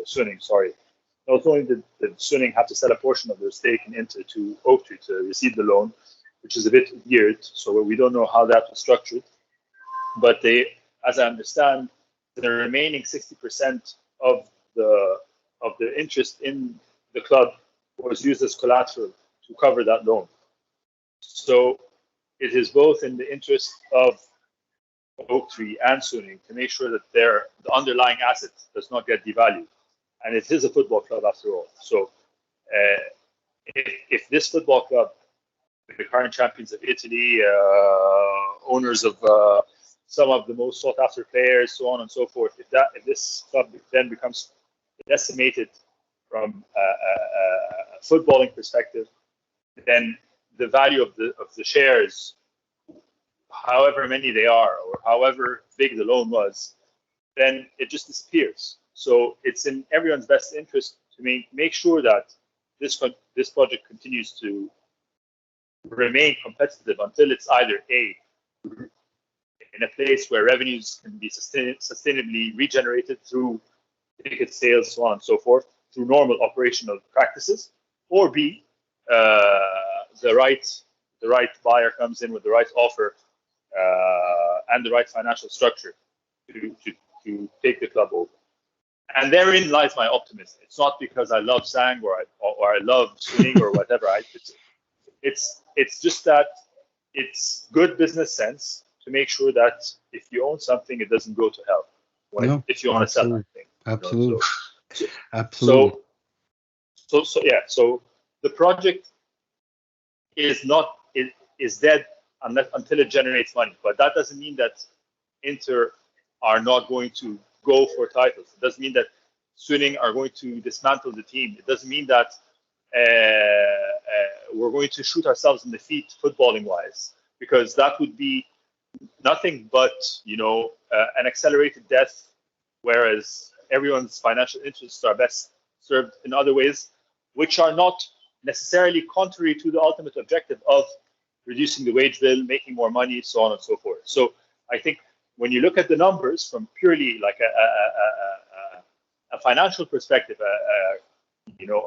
Suning, sorry. Not only did Suning have to sell a portion of their stake in Inter to Oaktree to receive the loan, which is a bit weird, so we don't know how that was structured. But they, as I understand, the remaining 60% of the interest in the club was used as collateral to cover that loan. So it is both in the interest of Oaktree and Suning to make sure that the underlying asset does not get devalued. And it is a football club after all. So if this football club, the current champions of Italy, owners of some of the most sought after players, so on and so forth, if this club then becomes decimated from a footballing perspective, then the value of the shares, however many they are or however big the loan was, then it just disappears. So it's in everyone's best interest to make sure that this project continues to remain competitive until it's either A, in a place where revenues can be sustainably regenerated through ticket sales, so on and so forth, through normal operational practices, or B, the right buyer comes in with the right offer and the right financial structure to take the club over. And therein lies my optimism. It's not because I love Sang or I love Suning or whatever. It's just that it's good business sense to make sure that if you own something, it doesn't go to hell. If you want to sell something. Absolutely. Absolutely. So the project is dead until it generates money. But that doesn't mean that Inter are not going to go for titles. It doesn't mean that Suning are going to dismantle the team. It doesn't mean that we're going to shoot ourselves in the feet footballing wise, because that would be nothing but an accelerated death, whereas everyone's financial interests are best served in other ways, which are not necessarily contrary to the ultimate objective of reducing the wage bill, making more money, so on and so forth. So I think when you look at the numbers from purely like a financial perspective,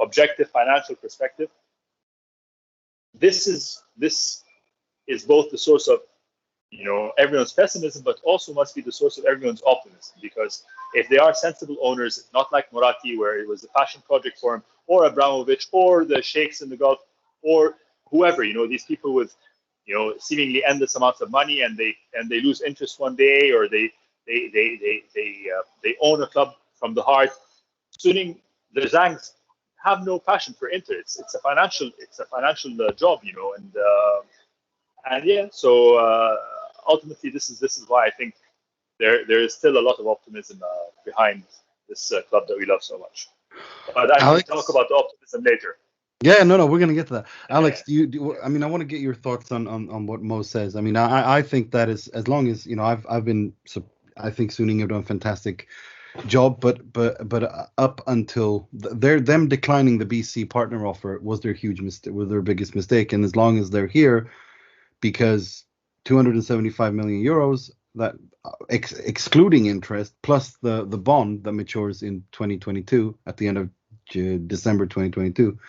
objective financial perspective, this is both the source of everyone's pessimism, but also must be the source of everyone's optimism. Because if they are sensible owners, not like Moratti, where it was a passion project for him, or Abramovich, or the sheikhs in the Gulf, or whoever, these people with seemingly endless amounts of money, and they lose interest one day, or they own a club from the heart. Suning, the Zangs have no passion for Inter. It's a financial job, and yeah. So ultimately, this is why I think there is still a lot of optimism behind this club that we love so much. But I will talk about the optimism later. Yeah, no, we're gonna get to that. Alex, I want to get your thoughts on what Mo says. I mean, I think that is, as long as I think Suning have done a fantastic job, but up until them declining the BC partner offer was their biggest mistake. And as long as they're here, because 275 million euros, that excluding interest, plus the bond that matures in 2022 at the end of December 2022.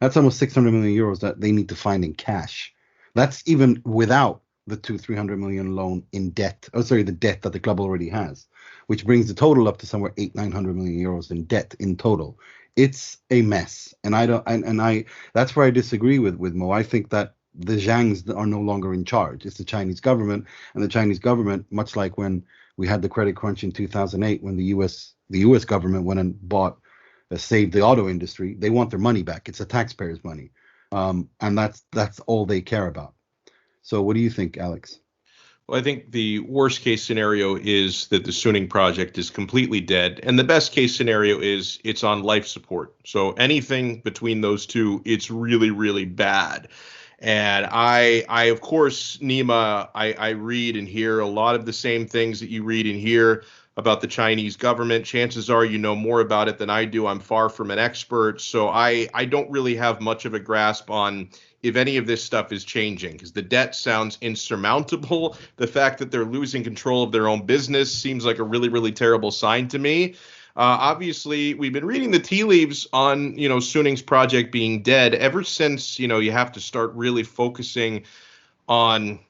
That's almost 600 million euros that they need to find in cash. That's even without the 300 million loan in debt. The debt that the club already has, which brings the total up to somewhere 900 million euros in debt in total. It's a mess, and that's where I disagree with Mo. I think that the Zhangs are no longer in charge. It's the Chinese government, and the Chinese government, much like when we had the credit crunch in 2008, when the U.S. government went and saved the auto industry. They want their money back. It's the taxpayers' money, and that's all they care about. So, what do you think, Alex? Well, I think the worst case scenario is that the Suning project is completely dead, and the best case scenario is it's on life support. So anything between those two, it's really, really bad. And I of course, Nima, I read and hear a lot of the same things that you read and hear. about the Chinese government. Chances are you know more about it than I do. I'm far from an expert, so I don't really have much of a grasp on if any of this stuff is changing, because the debt sounds insurmountable. The fact that they're losing control of their own business seems like a really, really terrible sign to me. Obviously, we've been reading the tea leaves on, Suning's project being dead ever since, you have to start really focusing on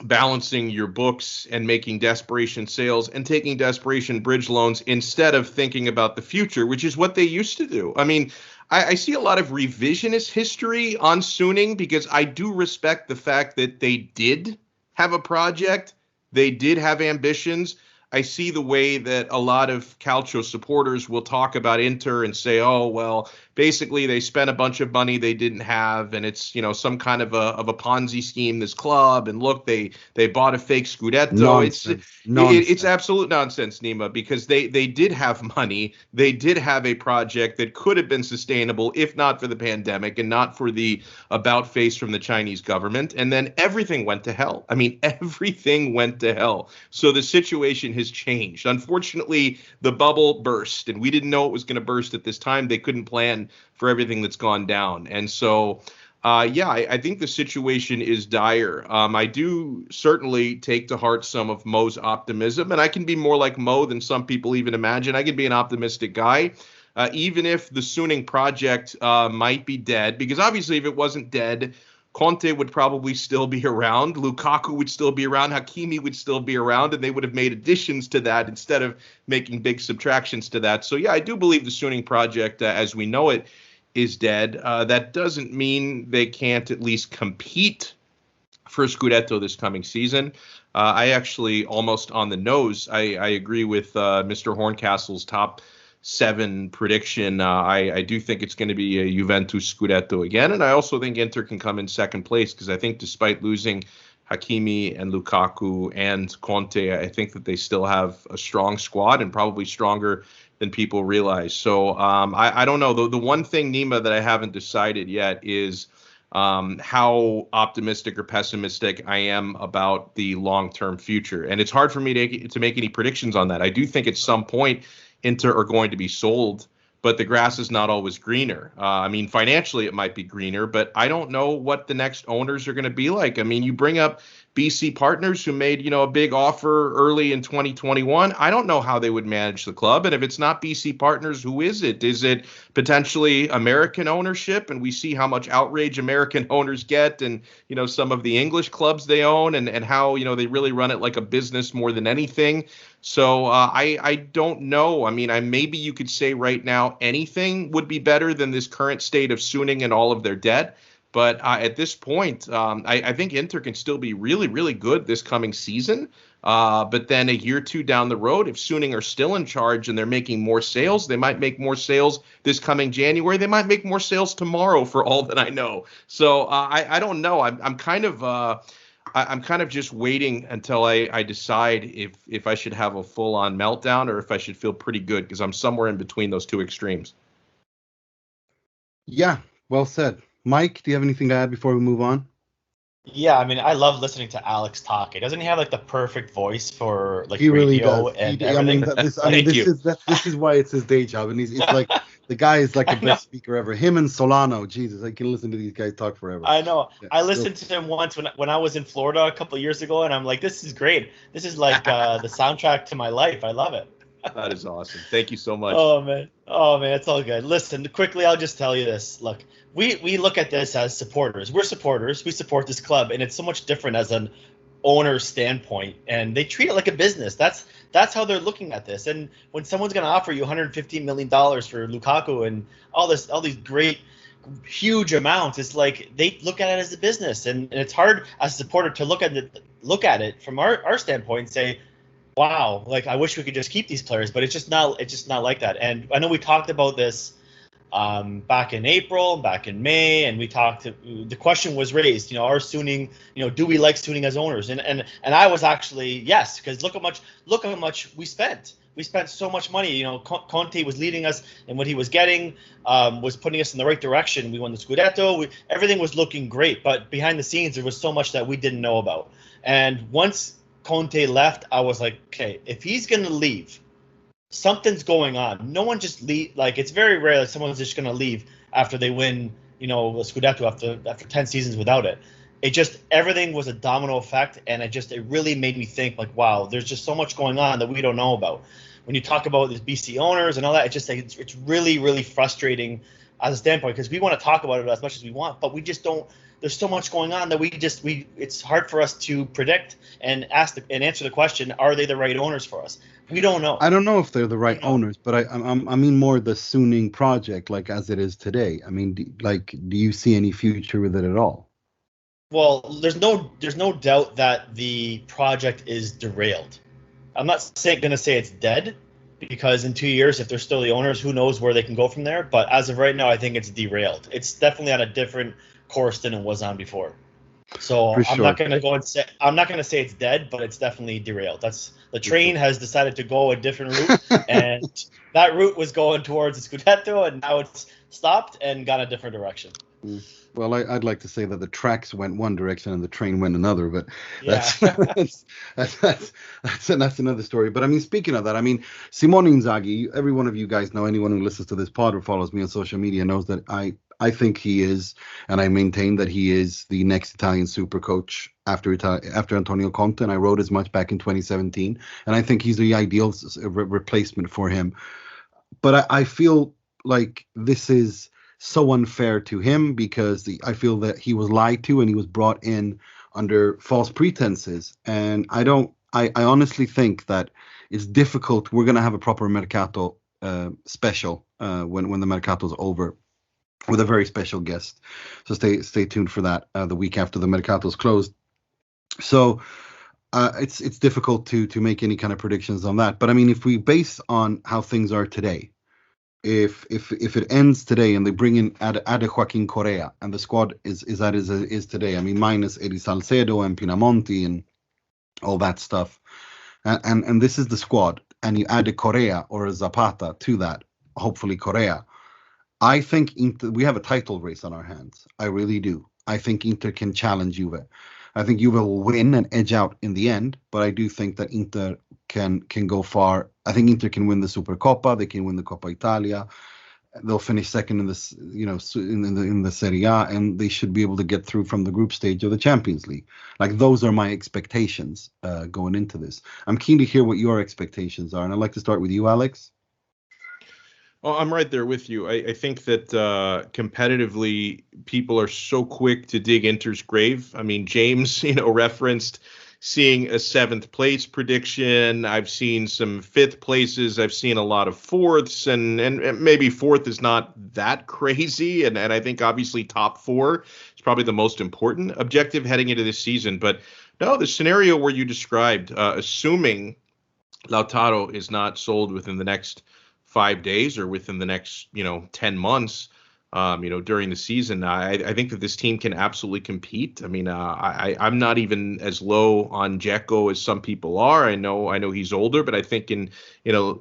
balancing your books and making desperation sales and taking desperation bridge loans instead of thinking about the future, which is what they used to do. I mean, I see a lot of revisionist history on Suning because I do respect the fact that they did have a project. They did have ambitions. I see the way that a lot of Calcio supporters will talk about Inter and say, oh, well, basically they spent a bunch of money they didn't have, and it's, some kind of a Ponzi scheme, this club, and look, they bought a fake Scudetto. Nonsense. It's absolute nonsense, Nima, because they did have money. They did have a project that could have been sustainable if not for the pandemic and not for the about face from the Chinese government. And then everything went to hell. I mean, everything went to hell. So the situation has changed. Unfortunately, the bubble burst, and we didn't know it was going to burst at this time. They couldn't plan for everything that's gone down. And so, I think the situation is dire. I do certainly take to heart some of Mo's optimism, and I can be more like Mo than some people even imagine. I can be an optimistic guy, even if the Suning project might be dead, because obviously if it wasn't dead, Conte would probably still be around, Lukaku would still be around, Hakimi would still be around, and they would have made additions to that instead of making big subtractions to that. So, I do believe the Suning project, as we know it, is dead. That doesn't mean they can't at least compete for Scudetto this coming season. I actually, almost on the nose, I agree with Mr. Horncastle's top 7 prediction. I do think it's going to be a Juventus Scudetto again, and I also think Inter can come in second place because I think despite losing Hakimi and Lukaku and Conte, I think that they still have a strong squad and probably stronger than people realize. So I don't know. The one thing, Nima, that I haven't decided yet is how optimistic or pessimistic I am about the long-term future. And it's hard for me to make any predictions on that. I do think at some point Inter are going to be sold, but the grass is not always greener. I mean, financially it might be greener, but I don't know what the next owners are going to be like. I mean, you bring up BC Partners, who made, a big offer early in 2021. I don't know how they would manage the club. And if it's not BC Partners, who is it? Is it potentially American ownership? And we see how much outrage American owners get and, some of the English clubs they own and how, they really run it like a business more than anything. So I don't know. I mean, maybe you could say right now anything would be better than this current state of Suning and all of their debt. But at this point, I think Inter can still be really, really good this coming season. But then a year or two down the road, if Suning are still in charge and they're making more sales, they might make more sales this coming January. They might make more sales tomorrow, for all that I know. So I don't know. I'm kind of just waiting until I decide if I should have a full-on meltdown or if I should feel pretty good, because I'm somewhere in between those two extremes. Yeah, well said. Mike, do you have anything to add before we move on? Yeah, I mean, I love listening to Alex talk. Doesn't he have like the perfect voice for like he really radio does. and everything? This is why it's his day job, and it's like the guy is like the best speaker ever. Him and Solano, Jesus, I can listen to these guys talk forever. I know. Yeah, I listened to him once when I was in Florida a couple of years ago, and I'm like, this is great. This is like the soundtrack to my life. I love it. That is awesome. Thank you so much. Oh man, it's all good. Listen, quickly, I'll just tell you this. Look, we look at this as supporters. We're supporters. We support this club, and it's so much different as an owner standpoint. And they treat it like a business. That's how they're looking at this. And when someone's going to offer you $115 million for Lukaku and all these great, huge amounts, it's like they look at it as a business, and it's hard as a supporter to look at it from our standpoint and say, wow, like I wish we could just keep these players, but it's just not like that. And I know we talked about this back in April, back in May, and the question was raised, are Suning, do we like Suning as owners? And I was actually yes, because look how much we spent. We spent so much money. Conte was leading us, and what he was getting was putting us in the right direction. We won the Scudetto. Everything was looking great, but behind the scenes there was so much that we didn't know about. And once Conte left, I was like, okay, if he's going to leave, something's going on. No one just leave. Like, it's very rare that someone's just going to leave after they win, a Scudetto after 10 seasons without it. It just, everything was a domino effect, and it really made me think, like, wow, there's just so much going on that we don't know about. When you talk about these BC owners and all that, it's really, really frustrating as a standpoint, because we want to talk about it as much as we want, but we just don't. There's so much going on that it's hard for us to predict and answer the question, are they the right owners for us? We don't know. I don't know if they're the right owners, but I mean more the Suning project, like as it is today. I mean, do you see any future with it at all? Well, there's no doubt that the project is derailed. I'm not going to say it's dead, because in 2 years, if they're still the owners, who knows where they can go from there. But as of right now, I think it's derailed. It's definitely on a different course than it was on before. So I'm not going to say it's dead, but it's definitely derailed. The train has decided to go a different route, and that route was going towards the Scudetto, and now it's stopped and gone a different direction. Well, I'd like to say that the tracks went one direction and the train went another, but that's another story. But I mean, speaking of that, I mean, Simone Inzaghi, every one of you guys know, anyone who listens to this pod or follows me on social media knows that I think he is, and I maintain that he is the next Italian super coach after Antonio Conte, and I wrote as much back in 2017, and I think he's the ideal replacement for him. But I feel like this is so unfair to him, because I feel that he was lied to and he was brought in under false pretenses. And I honestly think that it's difficult. We're going to have a proper Mercato special when the Mercato is over, with a very special guest. So stay tuned for that the week after the Mercato is closed. So it's difficult to make any kind of predictions on that. But I mean, if we base on how things are today, if it ends today and they bring in add Joaquin Correa and the squad is today, I mean, minus Eddie Salcedo and Pinamonti and all that stuff, and this is the squad, and you add a Correa or a Zapata to that, hopefully Correa, I think we have a title race on our hands. I really do. I think Inter can challenge Juve. I think Juve will win and edge out in the end, but I do think that Inter can go far. I think Inter can win the Supercoppa. They can win the Coppa Italia. They'll finish second in this, in the Serie A, and they should be able to get through from the group stage of the Champions League. Like, those are my expectations going into this. I'm keen to hear what your expectations are, and I'd like to start with you, Alex. Well, I'm right there with you. I think that competitively, people are so quick to dig Inter's grave. I mean, James, referenced seeing a 7th place prediction. I've seen some 5th places. I've seen a lot of 4ths, and maybe 4th is not that crazy. And I think obviously top 4 is probably the most important objective heading into this season. But no, the scenario where you described, assuming Lautaro is not sold within the next 5 days or within the next 10 months, during the season, I think that this team can absolutely compete. I mean, I'm not even as low on Dzeko as some people are. I know he's older, but I think in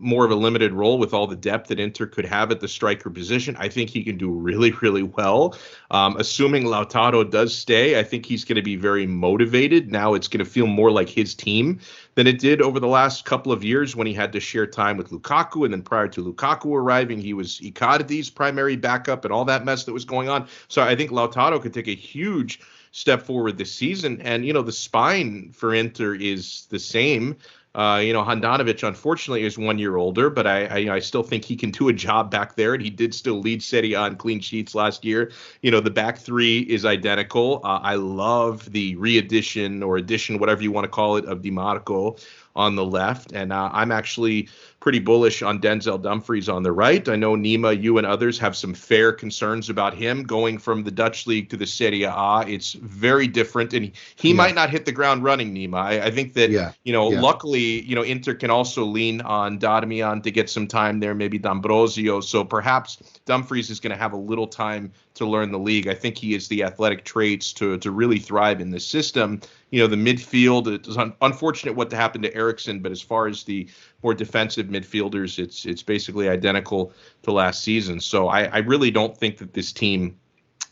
more of a limited role with all the depth that Inter could have at the striker position, I think he can do really, really well. Assuming Lautaro does stay, I think he's going to be very motivated. Now it's going to feel more like his team than it did over the last couple of years when he had to share time with Lukaku. And then prior to Lukaku arriving, he was Icardi's primary backup and all that mess that was going on. So I think Lautaro could take a huge step forward this season. And, the spine for Inter is the same. Handanovic, unfortunately, is 1 year older, but I still think he can do a job back there, and he did still lead Serie A in clean sheets last year. The back three is identical. I love the re-addition or addition, whatever you want to call it, of Di Marco on the left, and I'm actually pretty bullish on Denzel Dumfries on the right. I know, Nima, you and others have some fair concerns about him going from the Dutch league to the Serie A. It's very different, and he might not hit the ground running, Nima. I think that, luckily, Inter can also lean on Darmian to get some time there, maybe D'Ambrosio. So perhaps Dumfries is going to have a little time to learn the league. I think he has the athletic traits to really thrive in this system. The midfield, it's unfortunate what happened to Eriksson, but as far as the more defensive midfielders, it's basically identical to last season. So I really don't think that this team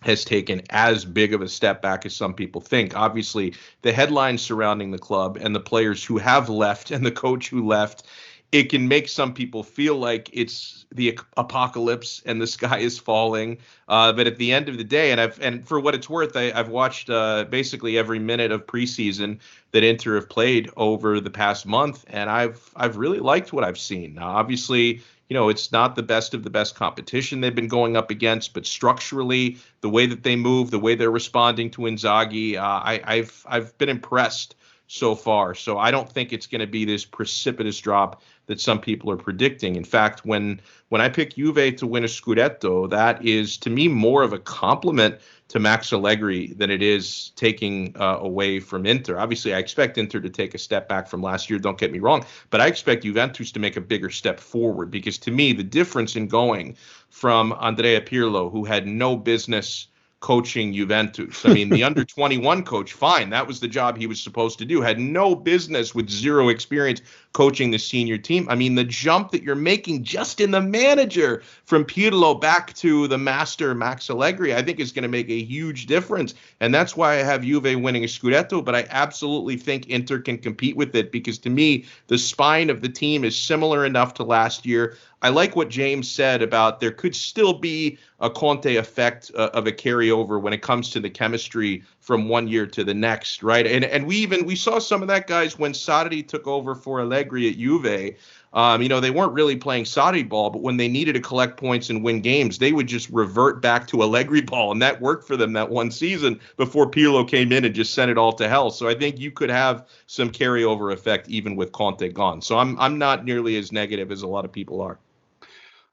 has taken as big of a step back as some people think. Obviously, the headlines surrounding the club and the players who have left and the coach who left it can make some people feel like it's the apocalypse and the sky is falling. But at the end of the day, and for what it's worth, I've watched basically every minute of preseason that Inter have played over the past month, and I've really liked what I've seen. Now, obviously, it's not the best of the best competition they've been going up against, but structurally, the way that they move, the way they're responding to Inzaghi, I've been impressed so far. So I don't think it's going to be this precipitous drop that some people are predicting. In fact, when I pick Juve to win a Scudetto, that is to me more of a compliment to Max Allegri than it is taking away from Inter. Obviously, I expect Inter to take a step back from last year, don't get me wrong, but I expect Juventus to make a bigger step forward, because to me, the difference in going from Andrea Pirlo, who had no business coaching Juventus. I mean, the under 21 coach, fine, that was the job he was supposed to do, had no business with zero experience coaching the senior team. I mean, the jump that you're making just in the manager from Pirlo back to the master Max Allegri, I think is going to make a huge difference. And that's why I have Juve winning a Scudetto, but I absolutely think Inter can compete with it, because to me, the spine of the team is similar enough to last year. I like what James said about there could still be a Conte effect of a carryover when it comes to the chemistry from one year to the next, right? And we saw some of that, guys, when Sarri took over for Allegri at Juve. They weren't really playing Sarri ball, but when they needed to collect points and win games, they would just revert back to Allegri ball, and that worked for them that one season before Pirlo came in and just sent it all to hell. So I think you could have some carryover effect even with Conte gone. So I'm not nearly as negative as a lot of people are.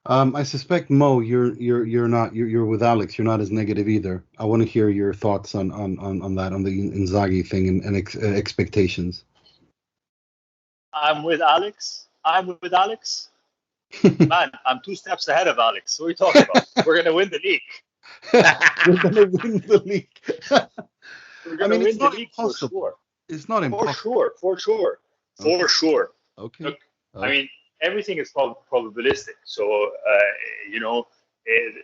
I suspect, Mo, you're with Alex. You're not as negative either. I want to hear your thoughts on that, on the Inzaghi thing and expectations. I'm with Alex. Man, I'm 2 steps ahead of Alex. What are you talking about? We're going to win the league. We're going to win the league. We're going to win the league for sure. It's not impossible. For sure. Okay. Look, I mean, everything is probabilistic. So,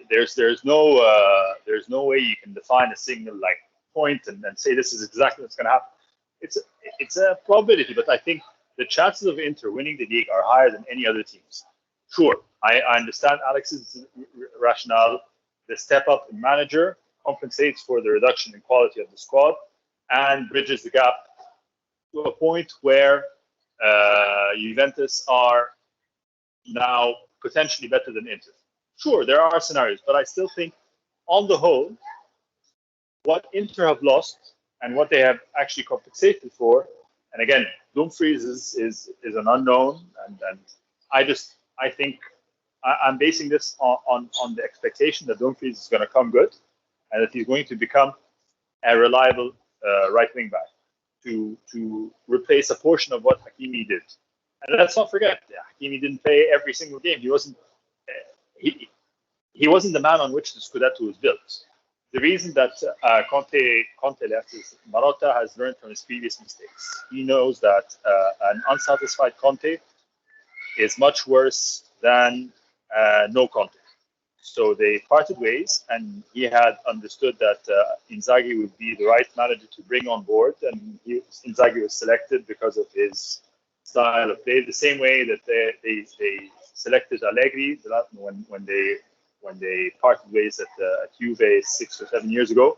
there's no way you can define a single point and say this is exactly what's going to happen. It's a probability, but I think the chances of Inter winning the league are higher than any other teams. Sure, I understand Alex's rationale. The step up in manager compensates for the reduction in quality of the squad and bridges the gap to a point where Juventus are now potentially better than Inter. Sure, there are scenarios, but I still think, on the whole, what Inter have lost and what they have actually compensated for, and again, Dumfries is an unknown, and I think I'm basing this on the expectation that Dumfries is going to come good, and that he's going to become a reliable right wing back to replace a portion of what Hakimi did. And let's not forget, Hakimi didn't play every single game. He wasn't the man on which the Scudetto was built. The reason that Conte left is Marotta has learned from his previous mistakes. He knows that an unsatisfied Conte is much worse than no Conte. So they parted ways, and he had understood that Inzaghi would be the right manager to bring on board, and Inzaghi was selected because of his style of play, the same way that they selected Allegri when they parted ways at Juve 6 or 7 years ago.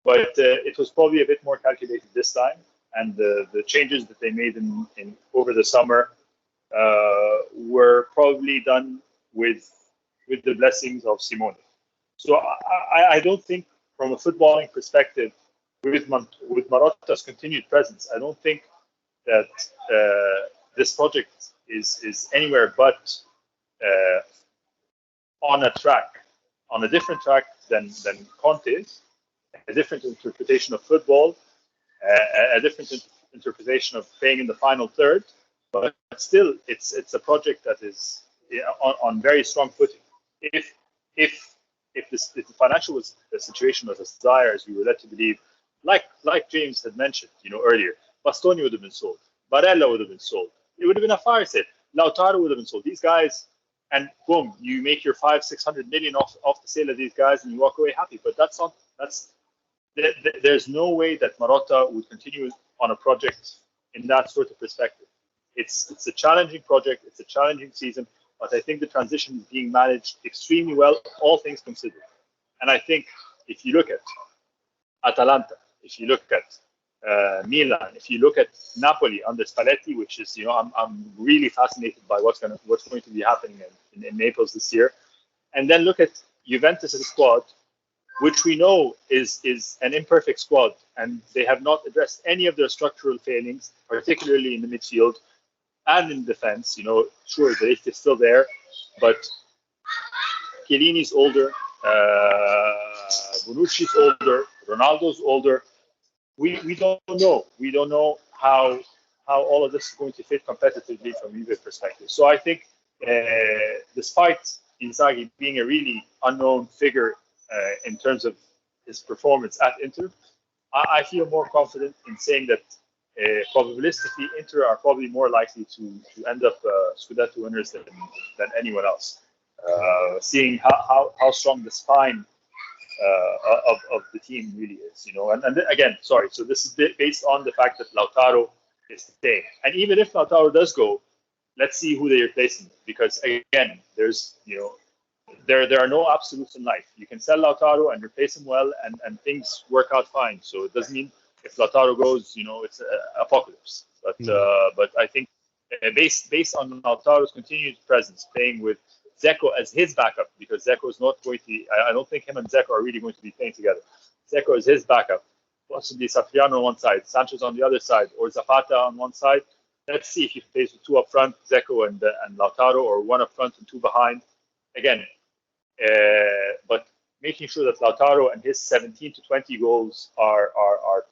But it was probably a bit more calculated this time, and the changes that they made in over the summer were probably done with the blessings of Simone. So I don't think, from a footballing perspective, with Marotta's continued presence, I don't think that this project is anywhere but on a different track than Conte's, a different interpretation of football, a different interpretation of playing in the final third, but still it's a project that is on very strong footing. If the financial situation was as dire as we were led to believe, like James had mentioned, earlier, Bastoni would have been sold, Barella would have been sold. It would have been a fire sale. Lautaro would have been sold. These guys, and boom, you make your 500-600 million off the sale of these guys, and you walk away happy. But there's no way that Marotta would continue on a project in that sort of perspective. it's a challenging project. It's a challenging season, but I think the transition is being managed extremely well, all things considered. And I think if you look at Atalanta, if you look at Milan, if you look at Napoli under Spalletti, which is, I'm really fascinated by what's going to be happening in Naples this year, and then look at Juventus' squad, which we know is an imperfect squad, and they have not addressed any of their structural failings, particularly in the midfield and in defense. Sure, the is still there, but Chiellini's older, Bonucci's older, Ronaldo's older. We don't know. We don't know how all of this is going to fit competitively from Juve perspective. So I think, despite Inzaghi being a really unknown figure in terms of his performance at Inter, I feel more confident in saying that probabilistically Inter are probably more likely to end up Scudetto winners than anyone else. Seeing how strong the spine of the team really is, and again, sorry. So this is based on the fact that Lautaro is staying, and even if Lautaro does go, let's see who they replace him. Because again, there's there are no absolutes in life. You can sell Lautaro and replace him well, and things work out fine. So it doesn't mean if Lautaro goes, it's an apocalypse. But I think based on Lautaro's continued presence, playing with Dzeko as his backup, because Dzeko is not going to. I don't think him and Dzeko are really going to be playing together. Dzeko is his backup, possibly Satriano on one side, Sanchez on the other side, or Zapata on one side. Let's see if he plays with two up front, Dzeko and Lautaro, or one up front and two behind. Again, but making sure that Lautaro and his 17 to 20 goals are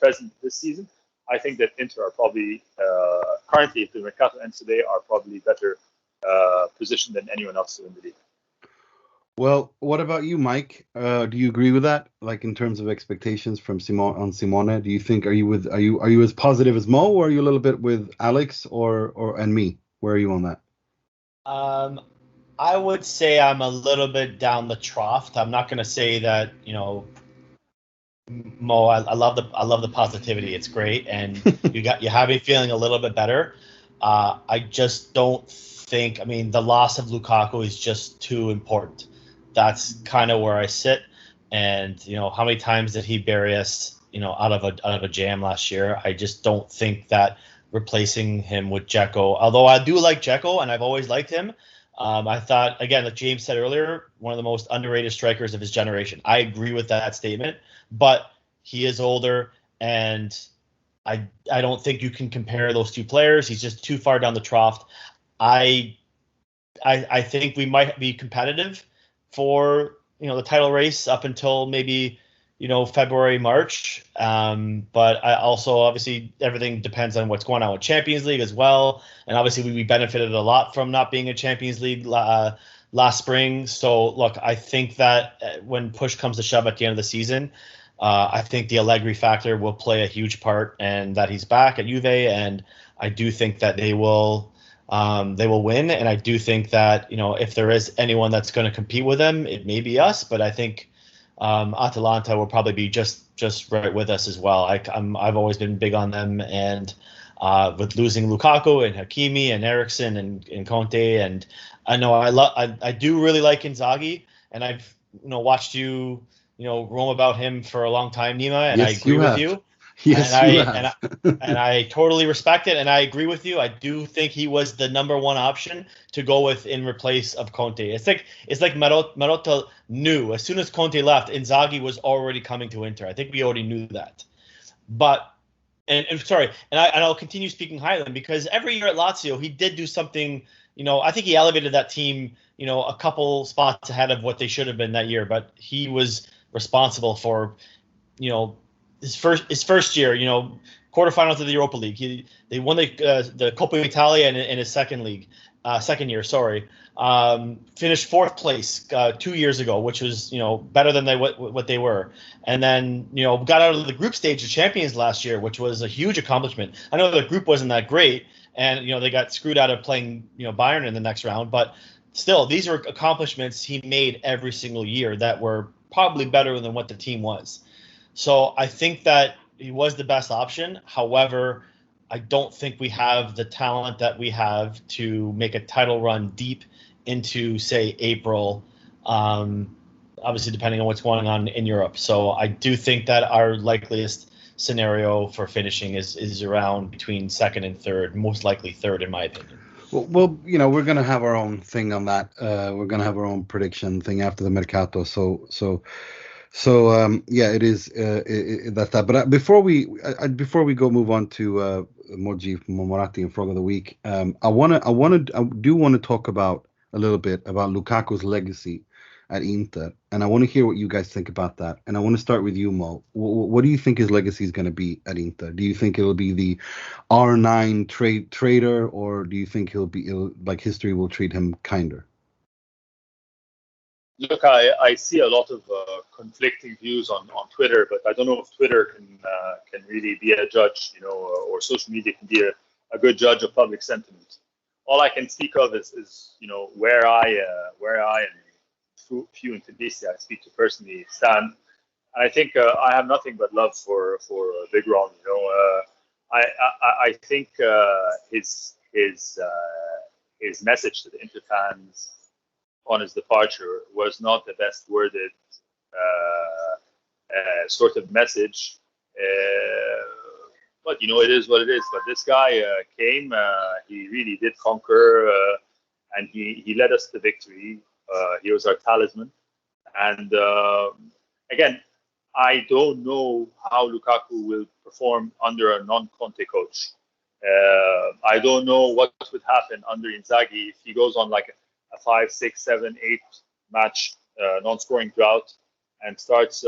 present this season. I think that Inter are probably currently, if the Mercato ends today, are probably better position than anyone else in the league. Well, what about you, Mike? Do you agree with that? Like in terms of expectations from Simone, do you think are you as positive as Mo, or are you a little bit with Alex and me? Where are you on that? I would say I'm a little bit down the trough. I'm not going to say that Mo. I love the positivity. It's great, and you have me feeling a little bit better. I just don't think. I mean, the loss of Lukaku is just too important. That's kind of where I sit. And how many times did he bury us? Out of a jam last year. I just don't think that replacing him with Dzeko. Although I do like Dzeko, and I've always liked him. I thought, again, like James said earlier, one of the most underrated strikers of his generation. I agree with that statement, but he is older, and I don't think you can compare those two players. He's just too far down the trough. I think we might be competitive for the title race up until maybe February, March. But I also, obviously, everything depends on what's going on with Champions League as well. And obviously, we benefited a lot from not being in Champions League last spring. So, look, I think that when push comes to shove at the end of the season, I think the Allegri factor will play a huge part, and that he's back at Juve. And I do think that they will win. And I do think that, if there is anyone that's going to compete with them, it may be us. But I think Atalanta will probably be just right with us as well. I've always been big on them, and with losing Lukaku and Hakimi and Eriksen and Conte, and I know I do really like Inzaghi, and I've watched you roam about him for a long time, Nima, and yes, I agree with you. Yes, and I totally respect it, and I agree with you. I do think he was the number one option to go with in replace of Conte. It's like Marotta knew as soon as Conte left, Inzaghi was already coming to Inter. I think we already knew that. But I'll continue speaking highly because every year at Lazio he did do something. I think he elevated that team, a couple spots ahead of what they should have been that year. But he was responsible for, his first year, quarterfinals of the Europa League. They won the Coppa Italia in his second year. Finished fourth place 2 years ago, which was better than what they were. And then got out of the group stage of Champions last year, which was a huge accomplishment. I know the group wasn't that great, and they got screwed out of playing Bayern in the next round, but still, these are accomplishments he made every single year that were probably better than what the team was. So I think that he was the best option. However, I don't think we have the talent that we have to make a title run deep into, say, April, obviously depending on what's going on in Europe. So I do think that our likeliest scenario for finishing is around between second and third, most likely third in my opinion. Well, we're gonna have our own thing on that. We're gonna have our own prediction thing after the Mercato. So yeah, it is. That's that. But before we go move on to Moggi, Moratti, and Frog of the Week, I do want to talk about a little bit about Lukaku's legacy at Inter, and I want to hear what you guys think about that. And I want to start with you, Mo. What do you think his legacy is going to be at Inter? Do you think it'll be the R9 trader, or do you think like history will treat him kinder? Look, I see a lot of conflicting views on Twitter, but I don't know if Twitter can really be a judge, or social media can be a good judge of public sentiment. All I can speak of is where I and few in Tunisia I speak to personally stand. And I think I have nothing but love for Big Ron. I think his message to the Inter fans on his departure was not the best worded sort of message, but it is what it is. But this guy came, he really did conquer, and he led us to victory. He was our talisman, and again, I don't know how Lukaku will perform under a non-Conte coach. I don't know what would happen under Inzaghi if he goes on like a 5, 6, 7, 8 match non-scoring drought and starts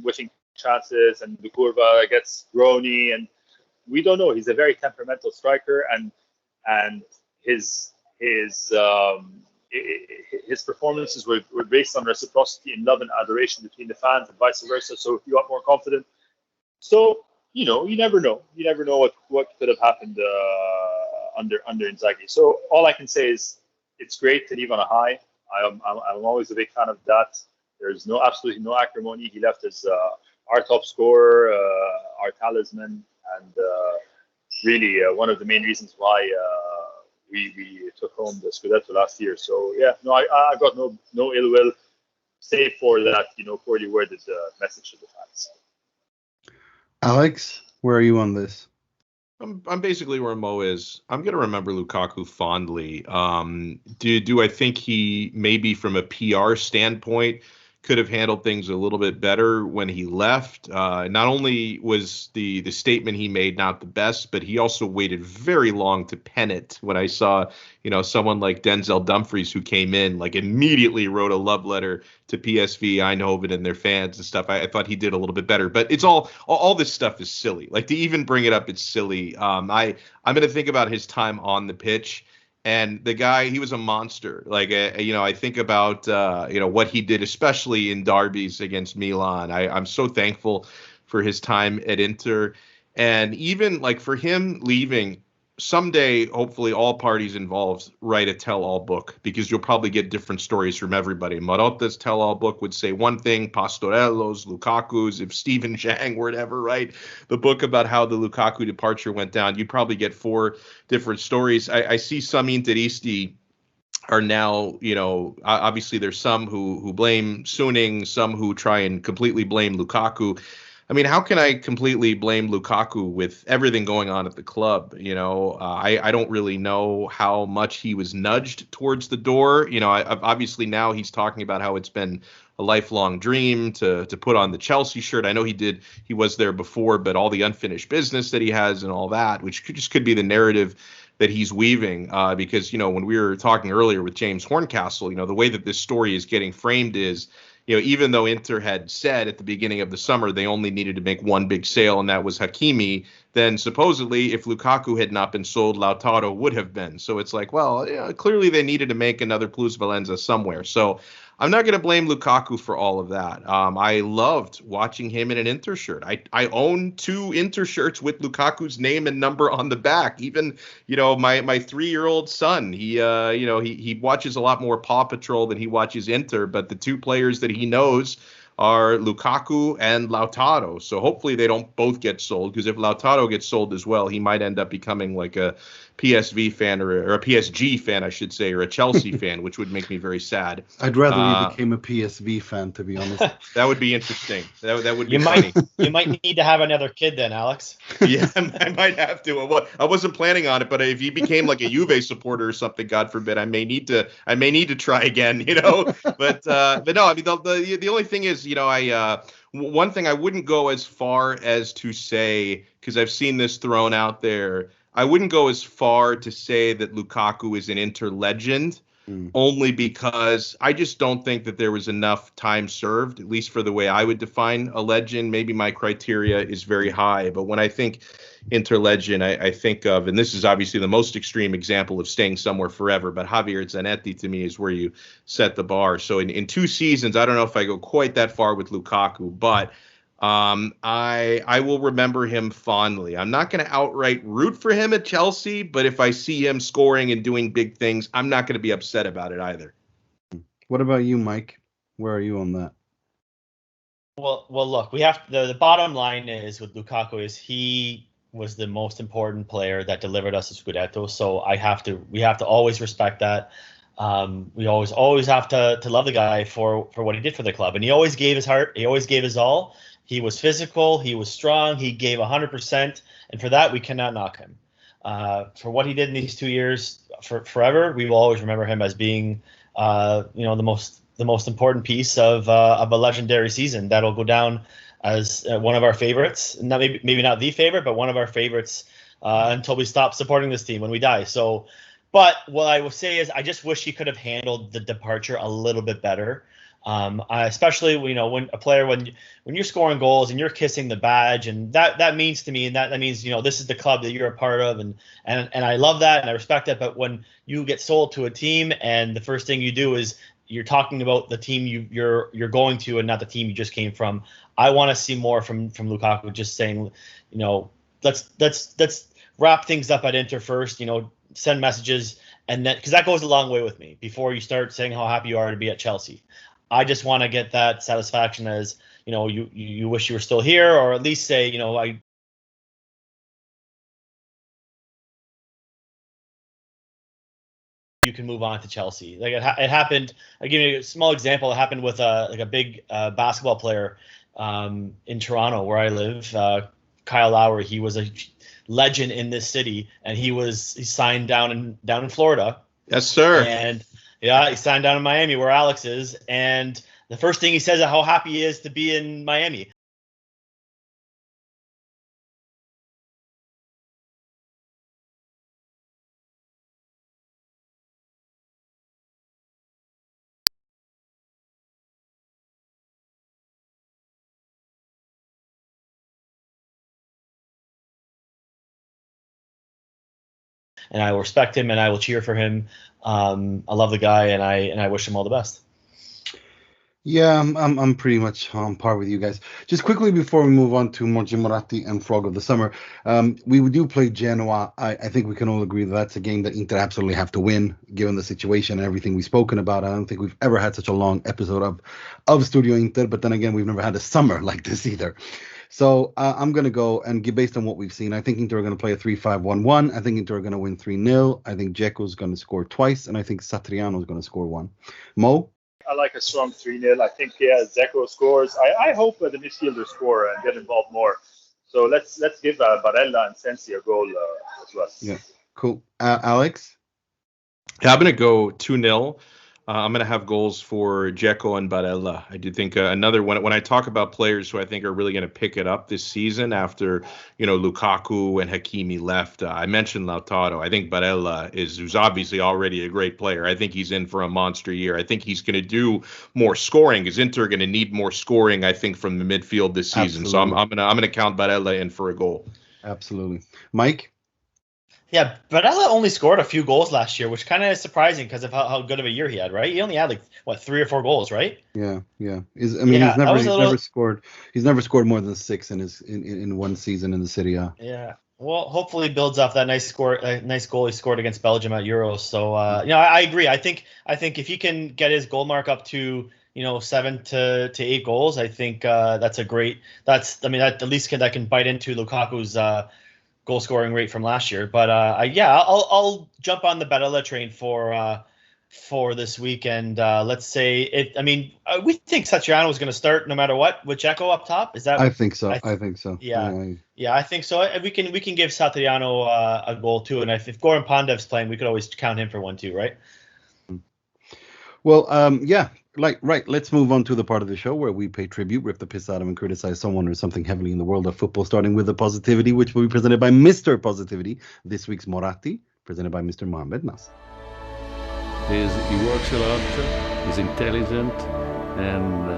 whiffing chances, and the Curva gets groany, and we don't know. He's a very temperamental striker, and his performances were based on reciprocity and love and adoration between the fans and vice versa. So he got more confident. So you never know. You never know what could have happened under Inzaghi. So all I can say is it's great to leave on a high. I'm always a big fan of that. There's absolutely no acrimony. He left as our top scorer, our talisman, and really one of the main reasons why we took home the Scudetto last year. So yeah, no, I got no ill will, save for that poorly worded message to the fans. Alex, where are you on this? I'm basically where Mo is. I'm going to remember Lukaku fondly. Do I think he maybe from a PR standpoint could have handled things a little bit better when he left? Not only was the statement he made not the best, but he also waited very long to pen it. When I saw, someone like Denzel Dumfries who came in, like immediately wrote a love letter to PSV Eindhoven and their fans and stuff. I thought he did a little bit better, but it's all this stuff is silly. Like to even bring it up, it's silly. I'm going to think about his time on the pitch. And the guy, he was a monster. Like, I think about, what he did, especially in derbies against Milan. I'm so thankful for his time at Inter. And even like for him leaving, someday, hopefully all parties involved write a tell-all book, because you'll probably get different stories from everybody. Marotta's tell-all book would say one thing, Pastorello's, Lukaku's, if Stephen Zhang were to ever write the book about how the Lukaku departure went down, you'd probably get 4 different stories. I see some Interisti are now, obviously there's some who blame Suning, some who try and completely blame Lukaku. I mean, how can I completely blame Lukaku with everything going on at the club? I don't really know how much he was nudged towards the door. Obviously now he's talking about how it's been a lifelong dream to put on the Chelsea shirt. I know he was there before, but all the unfinished business that he has and all that, which could be the narrative that he's weaving, because, when we were talking earlier with James Horncastle, the way that this story is getting framed is, even though Inter had said at the beginning of the summer they only needed to make one big sale, and that was Hakimi, then supposedly if Lukaku had not been sold, Lautaro would have been. So it's like, well, clearly they needed to make another plusvalenza somewhere. So I'm not going to blame Lukaku for all of that. I loved watching him in an Inter shirt. I own 2 Inter shirts with Lukaku's name and number on the back. Even, my 3-year-old son, he watches a lot more Paw Patrol than he watches Inter, but the 2 players that he knows are Lukaku and Lautaro. So hopefully they don't both get sold, because if Lautaro gets sold as well, he might end up becoming like a PSV fan or a PSG fan, I should say, or a Chelsea fan, which would make me very sad. I'd rather he became a PSV fan, to be honest. That would be interesting. That would be You funny. You might need to have another kid then, Alex. Yeah, I might have to. Well, I wasn't planning on it, but if he became like a Juve supporter or something, God forbid, I may need to try again, you know. But no, I mean the only thing is, you know, one thing I wouldn't go as far as to say, because I've seen this thrown out there, I wouldn't go as far to say that Lukaku is an Inter legend. Only because I just don't think that there was enough time served, at least for the way I would define a legend. Maybe my criteria is very high, but when I think Inter legend, I think of, and this is obviously the most extreme example of staying somewhere forever, but Javier Zanetti to me is where you set the bar. So in 2 seasons, I don't know if I go quite that far with Lukaku, but I will remember him fondly. I'm not going to outright root for him at Chelsea, but if I see him scoring and doing big things, I'm not going to be upset about it either. What about you, Mike? Where are you on that? Well, look, we have the bottom line is with Lukaku is he was the most important player that delivered us a Scudetto. So we have to always respect that. We always have to love the guy for what he did for the club, and he always gave his heart. He always gave his all. He was physical. He was strong. He gave 100%, and for that we cannot knock him. For what he did in these 2 years, forever, we will always remember him as being, the most important piece of a legendary season that'll go down as one of our favorites. Not maybe not the favorite, but one of our favorites until we stop supporting this team when we die. So, but what I will say is, I just wish he could have handled the departure a little bit better. Especially, you know, when a player, when you're scoring goals and you're kissing the badge, and that means to me, and that means, you know, this is the club that you're a part of, and I love that and I respect that. But when you get sold to a team and the first thing you do is you're talking about the team you're going to and not the team you just came from, I want to see more from Lukaku, just saying, you know, let's wrap things up at Inter first, you know, send messages, and then, because that goes a long way with me, before you start saying how happy you are to be at Chelsea. I just want to get that satisfaction as, you know, you wish you were still here, or at least say, you know, you can move on to Chelsea. Like it happened. I'll give you a small example. It happened with a big basketball player in Toronto, where I live, Kyle Lowry. He was a legend in this city, and he signed down in Florida. Yes, sir. And yeah, he signed down in Miami, where Alex is, and the first thing he says is how happy he is to be in Miami. And I will respect him, and I will cheer for him. I love the guy, and I wish him all the best. Yeah, I'm pretty much on par with you guys. Just quickly before we move on to Moggi, Moratti and Frog of the Summer, we do play Genoa. I think we can all agree that that's a game that Inter absolutely have to win, given the situation and everything we've spoken about. I don't think we've ever had such a long episode of Studio Inter, but then again, we've never had a summer like this either. So I'm going to go and based on what we've seen, I think Inter are going to play a 3-5-1-1. I think Inter are going to win 3-0. I think Dzeko's going to score twice, and I think Satriano's going to score 1. Mo? I like a strong 3-0. I think, yeah, Dzeko scores. I hope the midfielders score and get involved more. So let's give Barella and Sensi a goal as well. Yeah, cool. Alex? Yeah, I'm going to go 2-0. I'm going to have goals for Dzeko and Barella. I do think another one, when I talk about players who I think are really going to pick it up this season after, you know, Lukaku and Hakimi left. I mentioned Lautaro. I think Barella who's obviously already a great player. I think he's in for a monster year. I think he's going to do more scoring, because Inter are going to need more scoring, I think, from the midfield this season. Absolutely. So I'm going to count Barella in for a goal. Absolutely. Mike? Yeah, Barella only scored a few goals last year, which kind of is surprising because of how good of a year he had, right? He only had 3 or 4 goals, right? Yeah. He's never scored more than 6 in one season in the Serie A. Yeah. Well, hopefully he builds off that nice goal he scored against Belgium at Euros. So I agree. I think if he can get his goal mark up to, 7 to 8 goals. I think that's a great. That at least that can bite into Lukaku's goal scoring rate from last year. But I'll jump on the Barella train for this weekend. Let's say it. We think Satriano is going to start no matter what with Dzeko up top. Is that? I think so. I think so. Yeah, I think so. We can give Satriano a goal too. And if Goran Pandev's playing, we could always count him for one too, right? Well, right. Let's move on to the part of the show where we pay tribute, rip the piss out of, and criticize someone or something heavily in the world of football, starting with the positivity, which will be presented by Mr. Positivity. This week's Moratti, presented by Mr. Mohamed Nassar. He works a lot, he's intelligent, and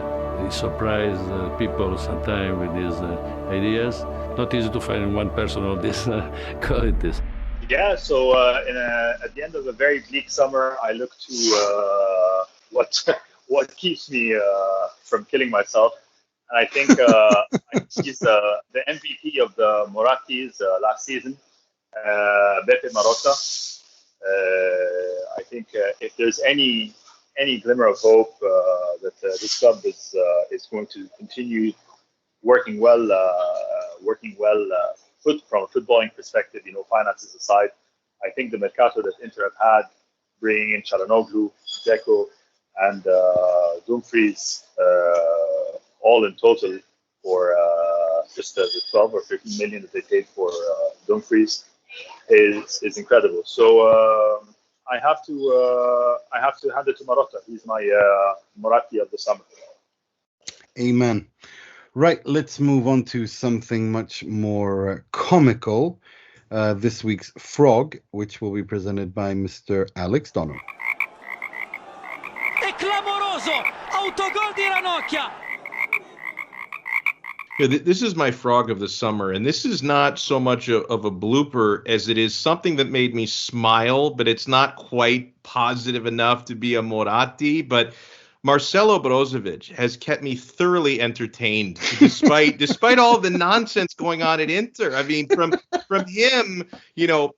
he surprises people sometimes with his ideas. Not easy to find one person of these qualities. Yeah, so at the end of a very bleak summer, I look to what keeps me from killing myself. And I think he's the MVP of the Morattis last season, Beppe Marotta. I think if there's any glimmer of hope that this club is going to continue working well from a footballing perspective, finances aside, I think the mercato that Inter have had, bringing in Çalhanoğlu, Dzeko, and Dumfries, all in total for just the 12 or 15 million that they paid for Dumfries, is incredible. So I have to hand it to Marotta. He's my Moratti of the summer. Amen. Right, let's move on to something much more comical. This week's Frog, which will be presented by Mr. Alex Donno. È clamoroso! Autogol di Ranocchia! Yeah, this is my frog of the summer, and this is not so much of a blooper as it is something that made me smile, but it's not quite positive enough to be a Moratti. But Marcelo Brozovic has kept me thoroughly entertained, despite all the nonsense going on at Inter. From him,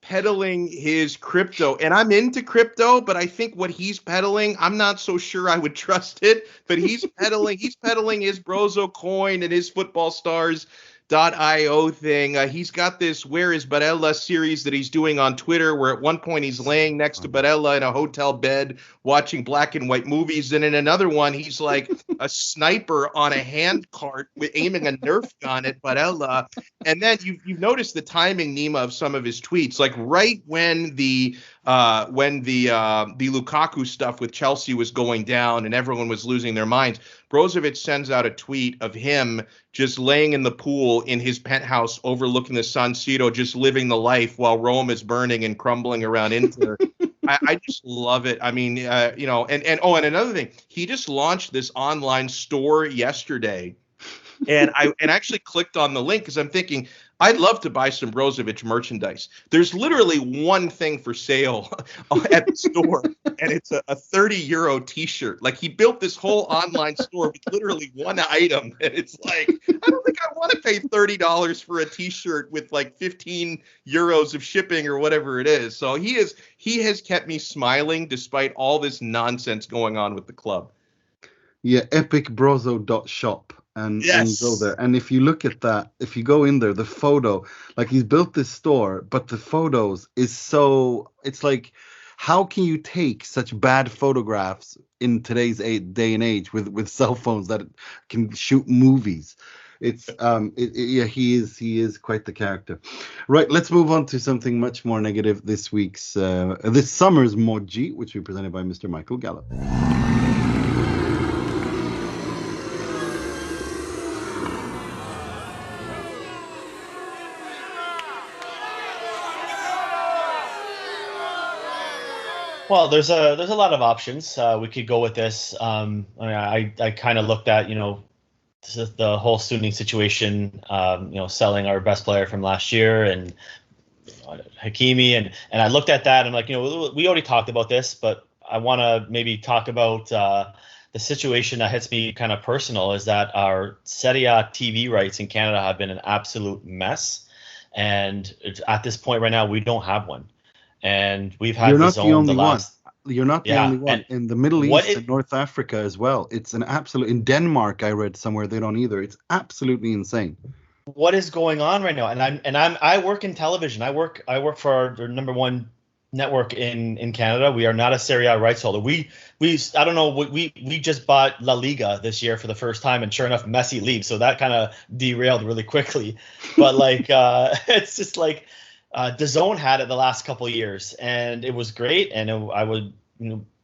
peddling his crypto, and I'm into crypto, but I think what he's peddling, I'm not so sure I would trust it. But he's peddling his Brozo coin and his football stars.io thing. He's got this Where is Barella series that he's doing on Twitter, where at one point he's laying next to Barella in a hotel bed watching black and white movies, and in another one he's like a sniper on a hand cart aiming a Nerf gun at Barella. And then you've noticed the timing, Nima, of some of his tweets, like right when the Lukaku stuff with Chelsea was going down and everyone was losing their minds, Brozovic sends out a tweet of him just laying in the pool in his penthouse overlooking the San Siro, just living the life while Rome is burning and crumbling around Inter. I just love it. And another thing, he just launched this online store yesterday, and I actually clicked on the link because I'm thinking, I'd love to buy some Brozovic merchandise. There's literally one thing for sale at the store, and it's a 30 euro t-shirt. Like, he built this whole online store with literally one item, and it's like, I don't think I want to pay $30 for a t-shirt with like 15 euros of shipping or whatever it is. So he has kept me smiling despite all this nonsense going on with the club. Yeah, epicbrozo.shop. And go there. And if you look at that, if you go in there, the photo, like, he's built this store, but the photos it's like, how can you take such bad photographs in today's day and age with cell phones that can shoot movies? It's he is quite the character. Right, let's move on to something much more negative. This summer's Moggi, which we presented by Mr. Michael Gallo. Well, there's a lot of options. We could go with this. I kind of looked at the whole Sunni situation. Selling our best player from last year and Hakimi, and I looked at that and I'm like, we already talked about this, but I want to maybe talk about the situation that hits me kind of personal. Is that our Serie A TV rights in Canada have been an absolute mess, and at this point right now we don't have one. And we've had You're not the only one. You're not the Yeah, only one. and In the Middle what East and North Africa as well, it's an absolute. In Denmark, I read somewhere they don't either. It's absolutely insane. what is going on right now? I work in television. I work for our number one network in Canada. We are not a Serie A rights holder. We I don't know, we just bought La Liga this year for the first time, and sure enough, Messi leaves, so that kind of derailed really quickly. But like it's just like DAZN had it the last couple of years, and it was great, and I would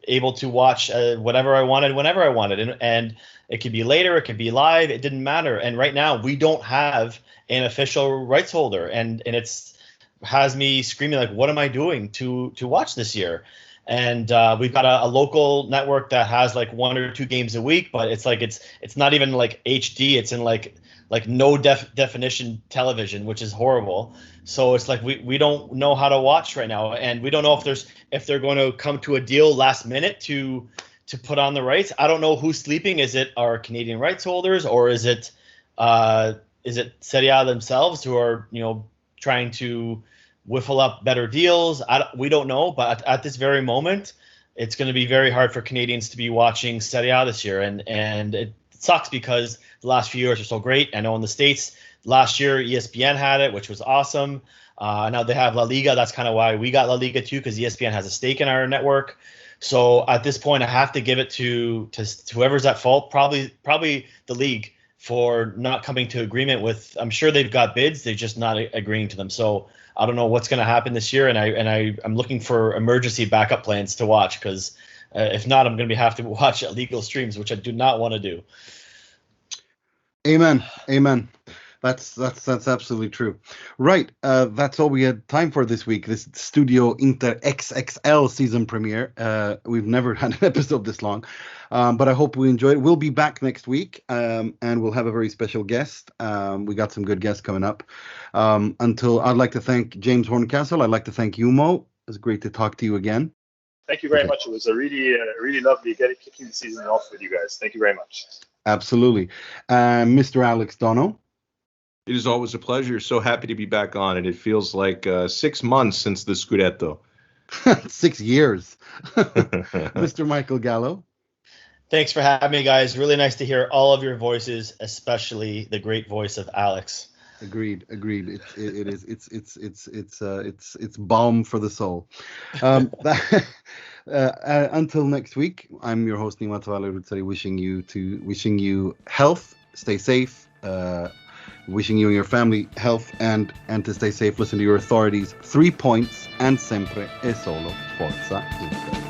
able to watch whatever I wanted whenever I wanted, and it could be later, it could be live, it didn't matter. And right now we don't have an official rights holder, and it's has me screaming like, what am I doing to watch this year? And we've got a local network that has like 1 or 2 games a week, but it's like it's not even like HD. It's in like no definition television, which is horrible. So it's like we don't know how to watch right now, and we don't know if they're going to come to a deal last minute to put on the rights. I don't know who's sleeping. Is it our Canadian rights holders, or is it Serie A themselves who are trying to whiffle up better deals? We don't know, but at this very moment, it's going to be very hard for Canadians to be watching Serie A this year, and it sucks because the last few years are so great. I know in the States last year ESPN had it, which was awesome. Now they have La Liga. That's kind of why we got La Liga too, because ESPN has a stake in our network. So at this point, I have to give it to whoever's at fault, probably the league, for not coming to agreement with. I'm sure they've got bids, they're just not agreeing to them. So I don't know what's going to happen this year, and I'm looking for emergency backup plans to watch, because if not, I'm going to have to watch illegal streams, which I do not want to do. Amen. That's absolutely true. Right. That's all we had time for this week. This StudioInter XXL season premiere. We've never had an episode this long, but I hope we enjoyed it. We'll be back next week, and we'll have a very special guest. We got some good guests coming up. Until I'd like to thank James Horncastle. I'd like to thank you, Mo. It's great to talk to you again. Thank you very much. It was a really lovely kicking the season off with you guys. Thank you very much. Absolutely. Mr. Alex Donno. It is always a pleasure. So happy to be back on, and it feels like 6 months since the Scudetto. 6 years. Mr. Michael Gallo. Thanks for having me, guys. Really nice to hear all of your voices, especially the great voice of Alex. Agreed. It is. It's balm for the soul. Until next week, I'm your host Nima Tavallaey, wishing you health, stay safe. Wishing you and your family health and to stay safe. Listen to your authorities. 3 points and sempre e solo forza Inter.